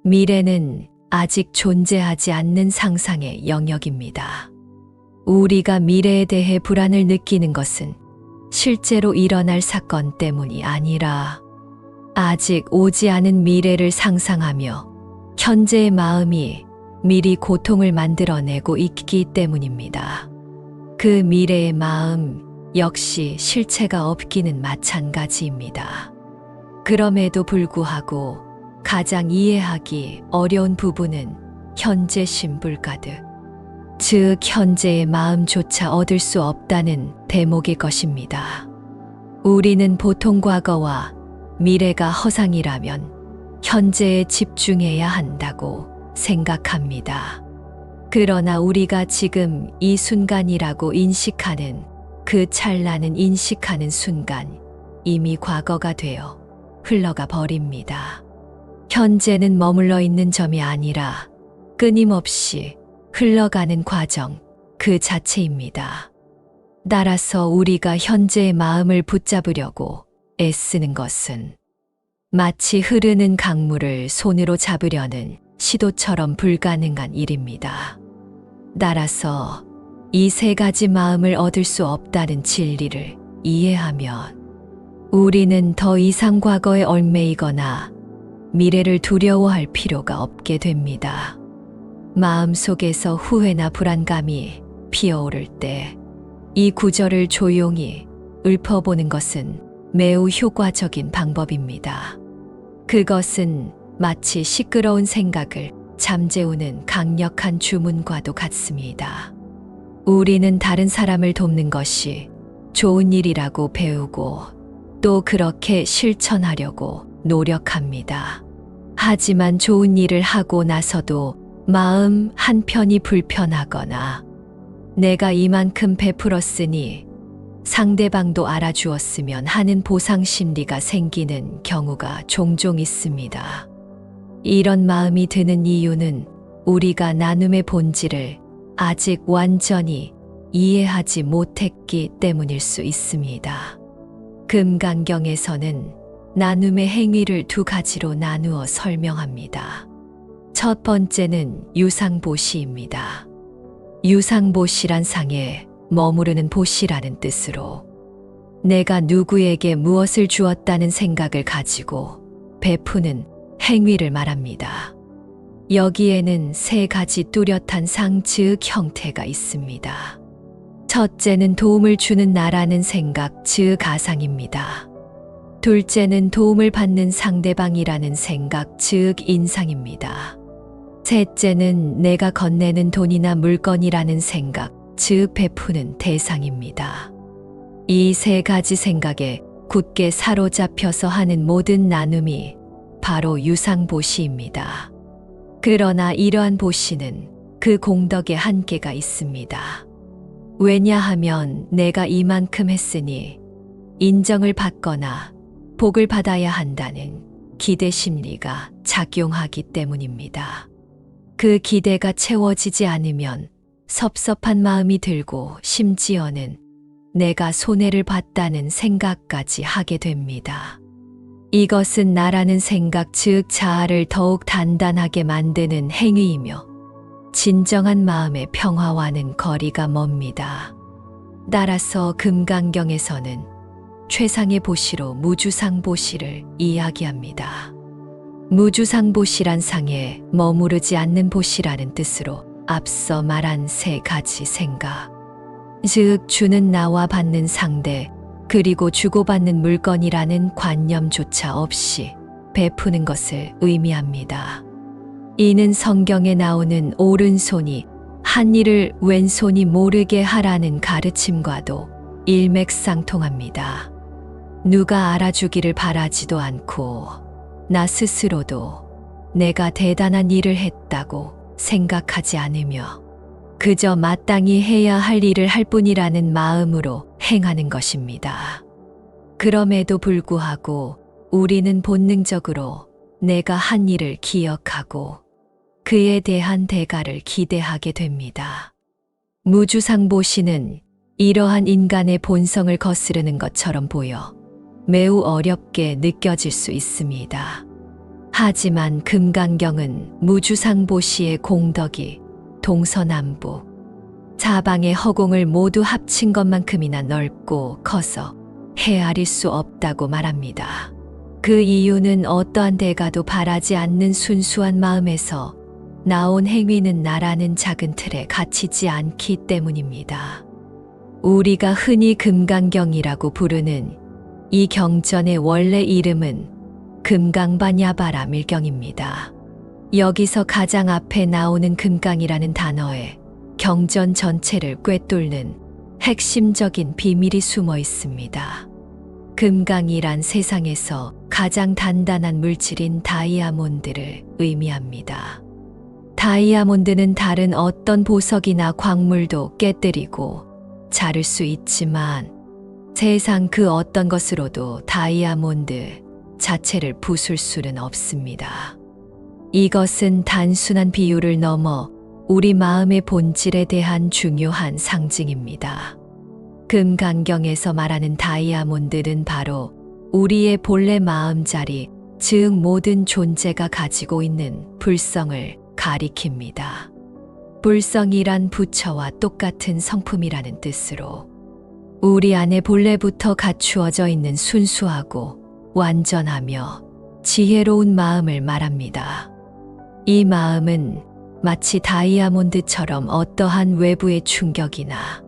B: 미래는 아직 존재하지 않는 상상의 영역입니다. 우리가 미래에 대해 불안을 느끼는 것은 실제로 일어날 사건 때문이 아니라 아직 오지 않은 미래를 상상하며 현재의 마음이 미리 고통을 만들어내고 있기 때문입니다. 그 미래의 마음 역시 실체가 없기는 마찬가지입니다. 그럼에도 불구하고 가장 이해하기 어려운 부분은 현재 신불 가득, 즉 현재의 마음조차 얻을 수 없다는 대목일 것입니다. 우리는 보통 과거와 미래가 허상이라면 현재에 집중해야 한다고 생각합니다. 그러나 우리가 지금 이 순간이라고 인식하는 그 찰나는 인식하는 순간 이미 과거가 되어 흘러가 버립니다. 현재는 머물러 있는 점이 아니라 끊임없이 흘러가는 과정 그 자체입니다. 따라서 우리가 현재의 마음을 붙잡으려고 애쓰는 것은 마치 흐르는 강물을 손으로 잡으려는 시도처럼 불가능한 일입니다. 따라서 이 세 가지 마음을 얻을 수 없다는 진리를 이해하면 우리는 더 이상 과거에 얽매이거나 미래를 두려워할 필요가 없게 됩니다. 마음 속에서 후회나 불안감이 피어오를 때 이 구절을 조용히 읊어보는 것은 매우 효과적인 방법입니다. 그것은 마치 시끄러운 생각을 잠재우는 강력한 주문과도 같습니다. 우리는 다른 사람을 돕는 것이 좋은 일이라고 배우고 또 그렇게 실천하려고 노력합니다. 하지만 좋은 일을 하고 나서도 마음 한편이 불편하거나 내가 이만큼 베풀었으니 상대방도 알아주었으면 하는 보상 심리가 생기는 경우가 종종 있습니다. 이런 마음이 드는 이유는 우리가 나눔의 본질을 아직 완전히 이해하지 못했기 때문일 수 있습니다. 금강경에서는 나눔의 행위를 두 가지로 나누어 설명합니다. 첫 번째는 유상보시입니다. 유상보시란 상에 머무르는 보시라는 뜻으로 내가 누구에게 무엇을 주었다는 생각을 가지고 베푸는 행위를 말합니다. 여기에는 세 가지 뚜렷한 상, 즉 형태가 있습니다. 첫째는 도움을 주는 나라는 생각, 즉 가상입니다. 둘째는 도움을 받는 상대방이라는 생각, 즉 인상입니다. 셋째는 내가 건네는 돈이나 물건이라는 생각, 즉 베푸는 대상입니다. 이 세 가지 생각에 굳게 사로잡혀서 하는 모든 나눔이 바로 유상보시입니다. 그러나 이러한 보시는 그 공덕에 한계가 있습니다. 왜냐하면 내가 이만큼 했으니 인정을 받거나 복을 받아야 한다는 기대 심리가 작용하기 때문입니다. 그 기대가 채워지지 않으면 섭섭한 마음이 들고 심지어는 내가 손해를 봤다는 생각까지 하게 됩니다. 이것은 나라는 생각, 즉 자아를 더욱 단단하게 만드는 행위이며 진정한 마음의 평화와는 거리가 멉니다. 따라서 금강경에서는 최상의 보시로 무주상보시를 이야기합니다. 무주상보시란 상에 머무르지 않는 보시라는 뜻으로 앞서 말한 세 가지 생각, 즉 주는 나와 받는 상대, 그리고 주고받는 물건이라는 관념조차 없이 베푸는 것을 의미합니다. 이는 성경에 나오는 오른손이 한 일을 왼손이 모르게 하라는 가르침과도 일맥상통합니다. 누가 알아주기를 바라지도 않고 나 스스로도 내가 대단한 일을 했다고 생각하지 않으며 그저 마땅히 해야 할 일을 할 뿐이라는 마음으로 행하는 것입니다. 그럼에도 불구하고 우리는 본능적으로 내가 한 일을 기억하고 그에 대한 대가를 기대하게 됩니다. 무주상보시는 이러한 인간의 본성을 거스르는 것처럼 보여 매우 어렵게 느껴질 수 있습니다. 하지만 금강경은 무주상보시의 공덕이 동서남북 사방의 허공을 모두 합친 것만큼이나 넓고 커서 헤아릴 수 없다고 말합니다. 그 이유는 어떠한 대가도 바라지 않는 순수한 마음에서 나온 행위는 나라는 작은 틀에 갇히지 않기 때문입니다. 우리가 흔히 금강경이라고 부르는 이 경전의 원래 이름은 금강반야바라 밀경입니다. 여기서 가장 앞에 나오는 금강이라는 단어에 경전 전체를 꿰뚫는 핵심적인 비밀이 숨어 있습니다. 금강이란 세상에서 가장 단단한 물질인 다이아몬드를 의미합니다. 다이아몬드는 다른 어떤 보석이나 광물도 깨뜨리고 자를 수 있지만 세상 그 어떤 것으로도 다이아몬드 자체를 부술 수는 없습니다. 이것은 단순한 비유를 넘어 우리 마음의 본질에 대한 중요한 상징입니다. 금강경에서 말하는 다이아몬드는 바로 우리의 본래 마음자리, 즉 모든 존재가 가지고 있는 불성을 가리킵니다. 불성이란 부처와 똑같은 성품이라는 뜻으로 우리 안에 본래부터 갖추어져 있는 순수하고 완전하며 지혜로운 마음을 말합니다. 이 마음은 마치 다이아몬드처럼 어떠한 외부의 충격이나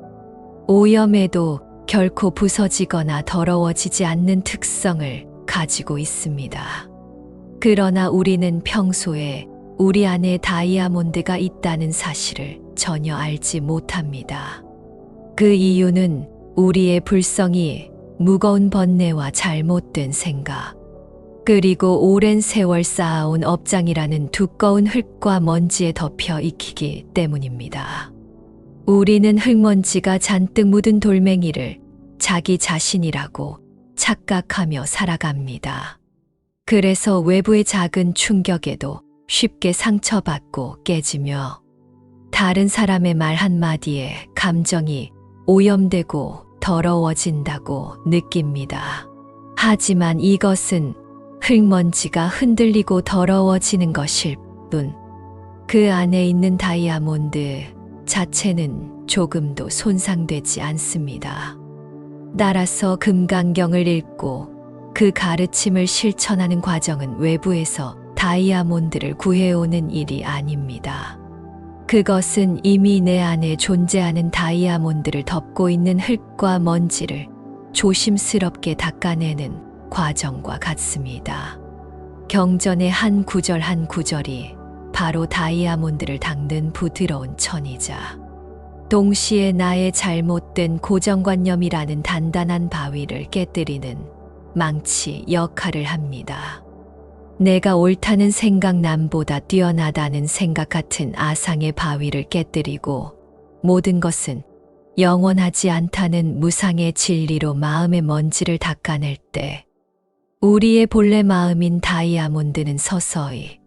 B: 오염에도 결코 부서지거나 더러워지지 않는 특성을 가지고 있습니다. 그러나 우리는 평소에 우리 안에 다이아몬드가 있다는 사실을 전혀 알지 못합니다. 그 이유는 우리의 불성이 무거운 번뇌와 잘못된 생각, 그리고 오랜 세월 쌓아온 업장이라는 두꺼운 흙과 먼지에 덮여 익히기 때문입니다. 우리는 흙먼지가 잔뜩 묻은 돌멩이를 자기 자신이라고 착각하며 살아갑니다. 그래서 외부의 작은 충격에도 쉽게 상처받고 깨지며 다른 사람의 말 한마디에 감정이 오염되고 더러워진다고 느낍니다. 하지만 이것은 흙먼지가 흔들리고 더러워지는 것일 뿐, 그 안에 있는 다이아몬드 자체는 조금도 손상되지 않습니다. 따라서 금강경을 읽고 그 가르침을 실천하는 과정은 외부에서 다이아몬드를 구해오는 일이 아닙니다. 그것은 이미 내 안에 존재하는 다이아몬드를 덮고 있는 흙과 먼지를 조심스럽게 닦아내는 과정과 같습니다. 경전의 한 구절 한 구절이 바로 다이아몬드를 닦는 부드러운 천이자 동시에 나의 잘못된 고정관념이라는 단단한 바위를 깨뜨리는 망치 역할을 합니다. 내가 옳다는 생각 남보다 뛰어나다는 생각 같은 아상의 바위를 깨뜨리고 모든 것은 영원하지 않다는 무상의 진리로 마음의 먼지를 닦아낼 때 우리의 본래 마음인 다이아몬드는 서서히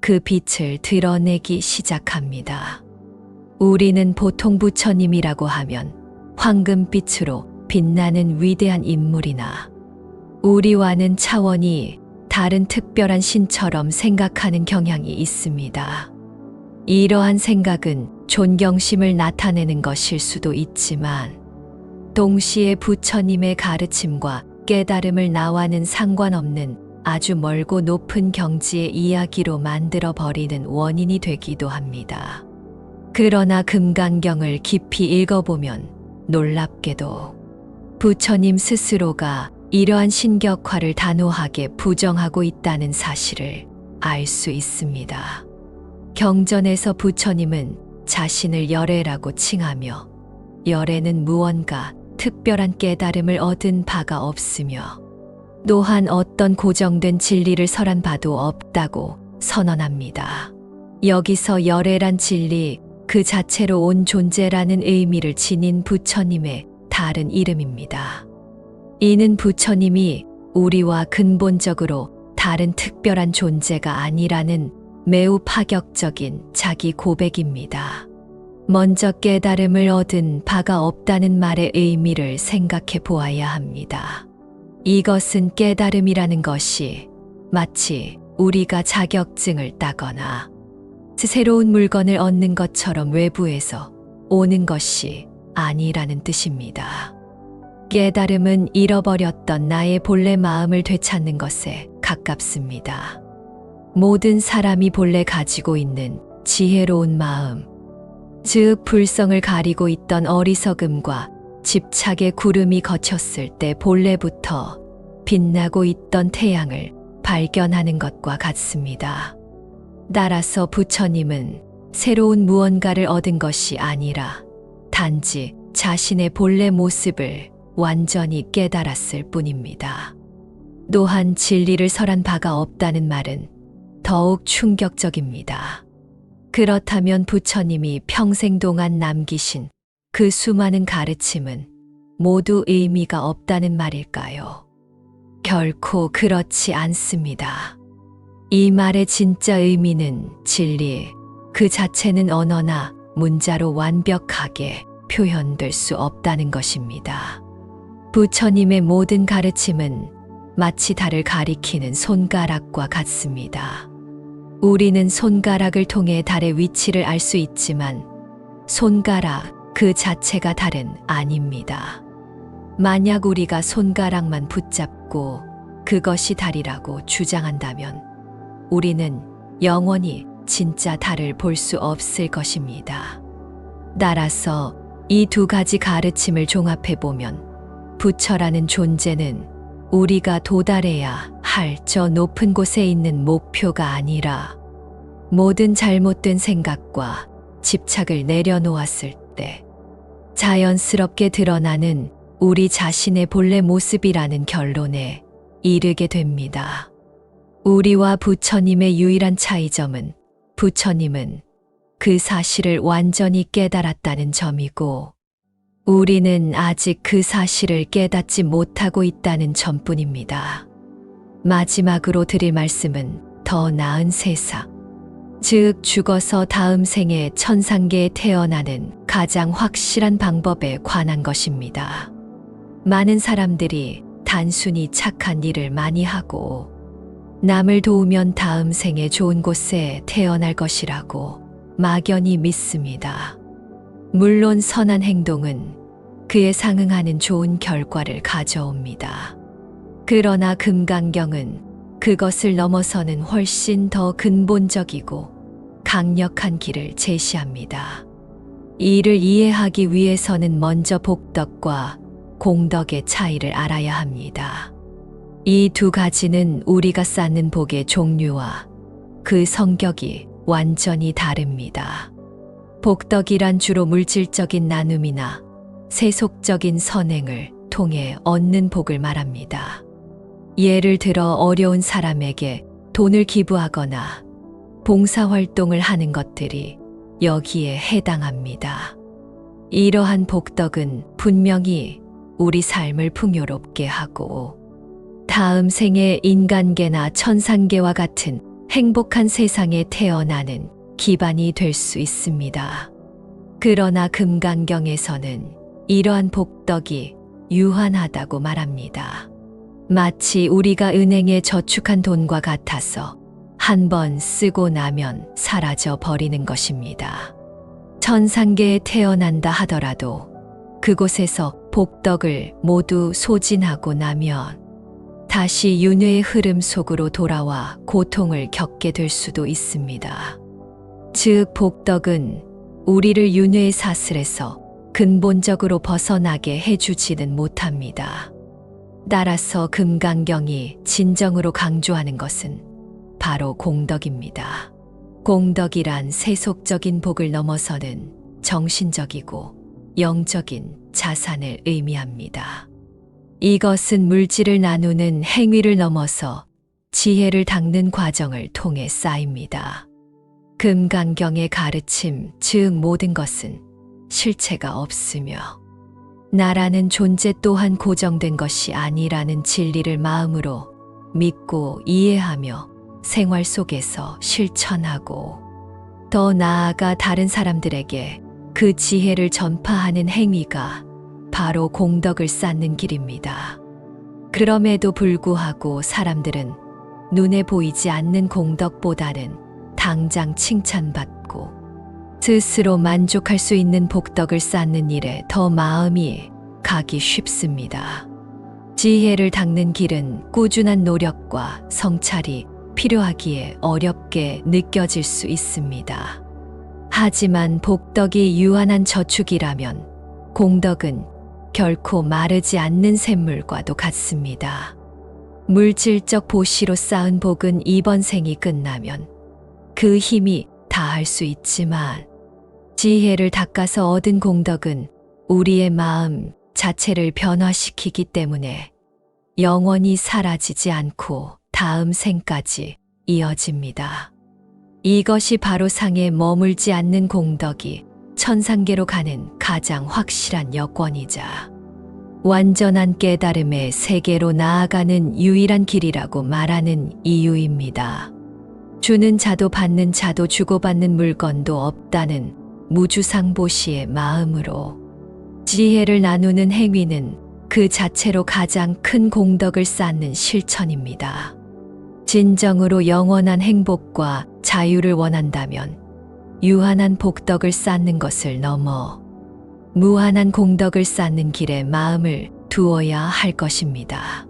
B: 그 빛을 드러내기 시작합니다. 우리는 보통 부처님이라고 하면 황금빛으로 빛나는 위대한 인물이나 우리와는 차원이 다른 특별한 신처럼 생각하는 경향이 있습니다. 이러한 생각은 존경심을 나타내는 것일 수도 있지만 동시에 부처님의 가르침과 깨달음을 나와는 상관없는 아주 멀고 높은 경지의 이야기로 만들어 버리는 원인이 되기도 합니다. 그러나 금강경을 깊이 읽어보면 놀랍게도 부처님 스스로가 이러한 신격화를 단호하게 부정하고 있다는 사실을 알 수 있습니다. 경전에서 부처님은 자신을 열애라고 칭하며 열애는 무언가 특별한 깨달음을 얻은 바가 없으며 또한 어떤 고정된 진리를 설한 바도 없다고 선언합니다. 여기서 열애란 진리 그 자체로 온 존재라는 의미를 지닌 부처님의 다른 이름입니다. 이는 부처님이 우리와 근본적으로 다른 특별한 존재가 아니라는 매우 파격적인 자기 고백입니다. 먼저 깨달음을 얻은 바가 없다는 말의 의미를 생각해 보아야 합니다. 이것은 깨달음이라는 것이 마치 우리가 자격증을 따거나 새로운 물건을 얻는 것처럼 외부에서 오는 것이 아니라는 뜻입니다. 깨달음은 잃어버렸던 나의 본래 마음을 되찾는 것에 가깝습니다. 모든 사람이 본래 가지고 있는 지혜로운 마음, 즉 불성을 가리고 있던 어리석음과 집착의 구름이 걷혔을 때 본래부터 빛나고 있던 태양을 발견하는 것과 같습니다. 따라서 부처님은 새로운 무언가를 얻은 것이 아니라 단지 자신의 본래 모습을 완전히 깨달았을 뿐입니다. 또한 진리를 설한 바가 없다는 말은 더욱 충격적입니다. 그렇다면 부처님이 평생 동안 남기신 그 수많은 가르침은 모두 의미가 없다는 말일까요? 결코 그렇지 않습니다. 이 말의 진짜 의미는 진리, 그 자체는 언어나 문자로 완벽하게 표현될 수 없다는 것입니다. 부처님의 모든 가르침은 마치 달을 가리키는 손가락과 같습니다. 우리는 손가락을 통해 달의 위치를 알 수 있지만 손가락 그 자체가 달은 아닙니다. 만약 우리가 손가락만 붙잡고 그것이 달이라고 주장한다면 우리는 영원히 진짜 달을 볼 수 없을 것입니다. 따라서 이 두 가지 가르침을 종합해보면 부처라는 존재는 우리가 도달해야 할 저 높은 곳에 있는 목표가 아니라 모든 잘못된 생각과 집착을 내려놓았을 때 자연스럽게 드러나는 우리 자신의 본래 모습이라는 결론에 이르게 됩니다. 우리와 부처님의 유일한 차이점은 부처님은 그 사실을 완전히 깨달았다는 점이고 우리는 아직 그 사실을 깨닫지 못하고 있다는 점뿐입니다. 마지막으로 드릴 말씀은 더 나은 세상, 즉 죽어서 다음 생에 천상계에 태어나는 가장 확실한 방법에 관한 것입니다. 많은 사람들이 단순히 착한 일을 많이 하고 남을 도우면 다음 생에 좋은 곳에 태어날 것이라고 막연히 믿습니다. 물론 선한 행동은 그에 상응하는 좋은 결과를 가져옵니다. 그러나 금강경은 그것을 넘어서는 훨씬 더 근본적이고 강력한 길을 제시합니다. 이를 이해하기 위해서는 먼저 복덕과 공덕의 차이를 알아야 합니다. 이 두 가지는 우리가 쌓는 복의 종류와 그 성격이 완전히 다릅니다. 복덕이란 주로 물질적인 나눔이나 세속적인 선행을 통해 얻는 복을 말합니다. 예를 들어 어려운 사람에게 돈을 기부하거나 봉사활동을 하는 것들이 여기에 해당합니다. 이러한 복덕은 분명히 우리 삶을 풍요롭게 하고 다음 생에 인간계나 천상계와 같은 행복한 세상에 태어나는 기반이 될 수 있습니다. 그러나 금강경에서는 이러한 복덕이 유한하다고 말합니다. 마치 우리가 은행에 저축한 돈과 같아서 한 번 쓰고 나면 사라져 버리는 것입니다. 천상계에 태어난다 하더라도 그곳에서 복덕을 모두 소진하고 나면 다시 윤회의 흐름 속으로 돌아와 고통을 겪게 될 수도 있습니다. 즉 복덕은 우리를 윤회의 사슬에서 근본적으로 벗어나게 해주지는 못합니다. 따라서 금강경이 진정으로 강조하는 것은 바로 공덕입니다. 공덕이란 세속적인 복을 넘어서는 정신적이고 영적인 자산을 의미합니다. 이것은 물질을 나누는 행위를 넘어서 지혜를 닦는 과정을 통해 쌓입니다. 금강경의 가르침, 즉 모든 것은 실체가 없으며 나라는 존재 또한 고정된 것이 아니라는 진리를 마음으로 믿고 이해하며 생활 속에서 실천하고 더 나아가 다른 사람들에게 그 지혜를 전파하는 행위가 바로 공덕을 쌓는 길입니다. 그럼에도 불구하고 사람들은 눈에 보이지 않는 공덕보다는 당장 칭찬받고 스스로 만족할 수 있는 복덕을 쌓는 일에 더 마음이 가기 쉽습니다. 지혜를 닦는 길은 꾸준한 노력과 성찰이 필요하기에 어렵게 느껴질 수 있습니다. 하지만 복덕이 유한한 저축이라면 공덕은 결코 마르지 않는 샘물과도 같습니다. 물질적 보시로 쌓은 복은 이번 생이 끝나면 그 힘이 다할 수 있지만 지혜를 닦아서 얻은 공덕은 우리의 마음 자체를 변화시키기 때문에 영원히 사라지지 않고 다음 생까지 이어집니다. 이것이 바로 상에 머물지 않는 공덕이 천상계로 가는 가장 확실한 여권이자 완전한 깨달음의 세계로 나아가는 유일한 길이라고 말하는 이유입니다. 주는 자도 받는 자도 주고받는 물건도 없다는 무주상보시의 마음으로 지혜를 나누는 행위는 그 자체로 가장 큰 공덕을 쌓는 실천입니다. 진정으로 영원한 행복과 자유를 원한다면 유한한 복덕을 쌓는 것을 넘어 무한한 공덕을 쌓는 길에 마음을 두어야 할 것입니다.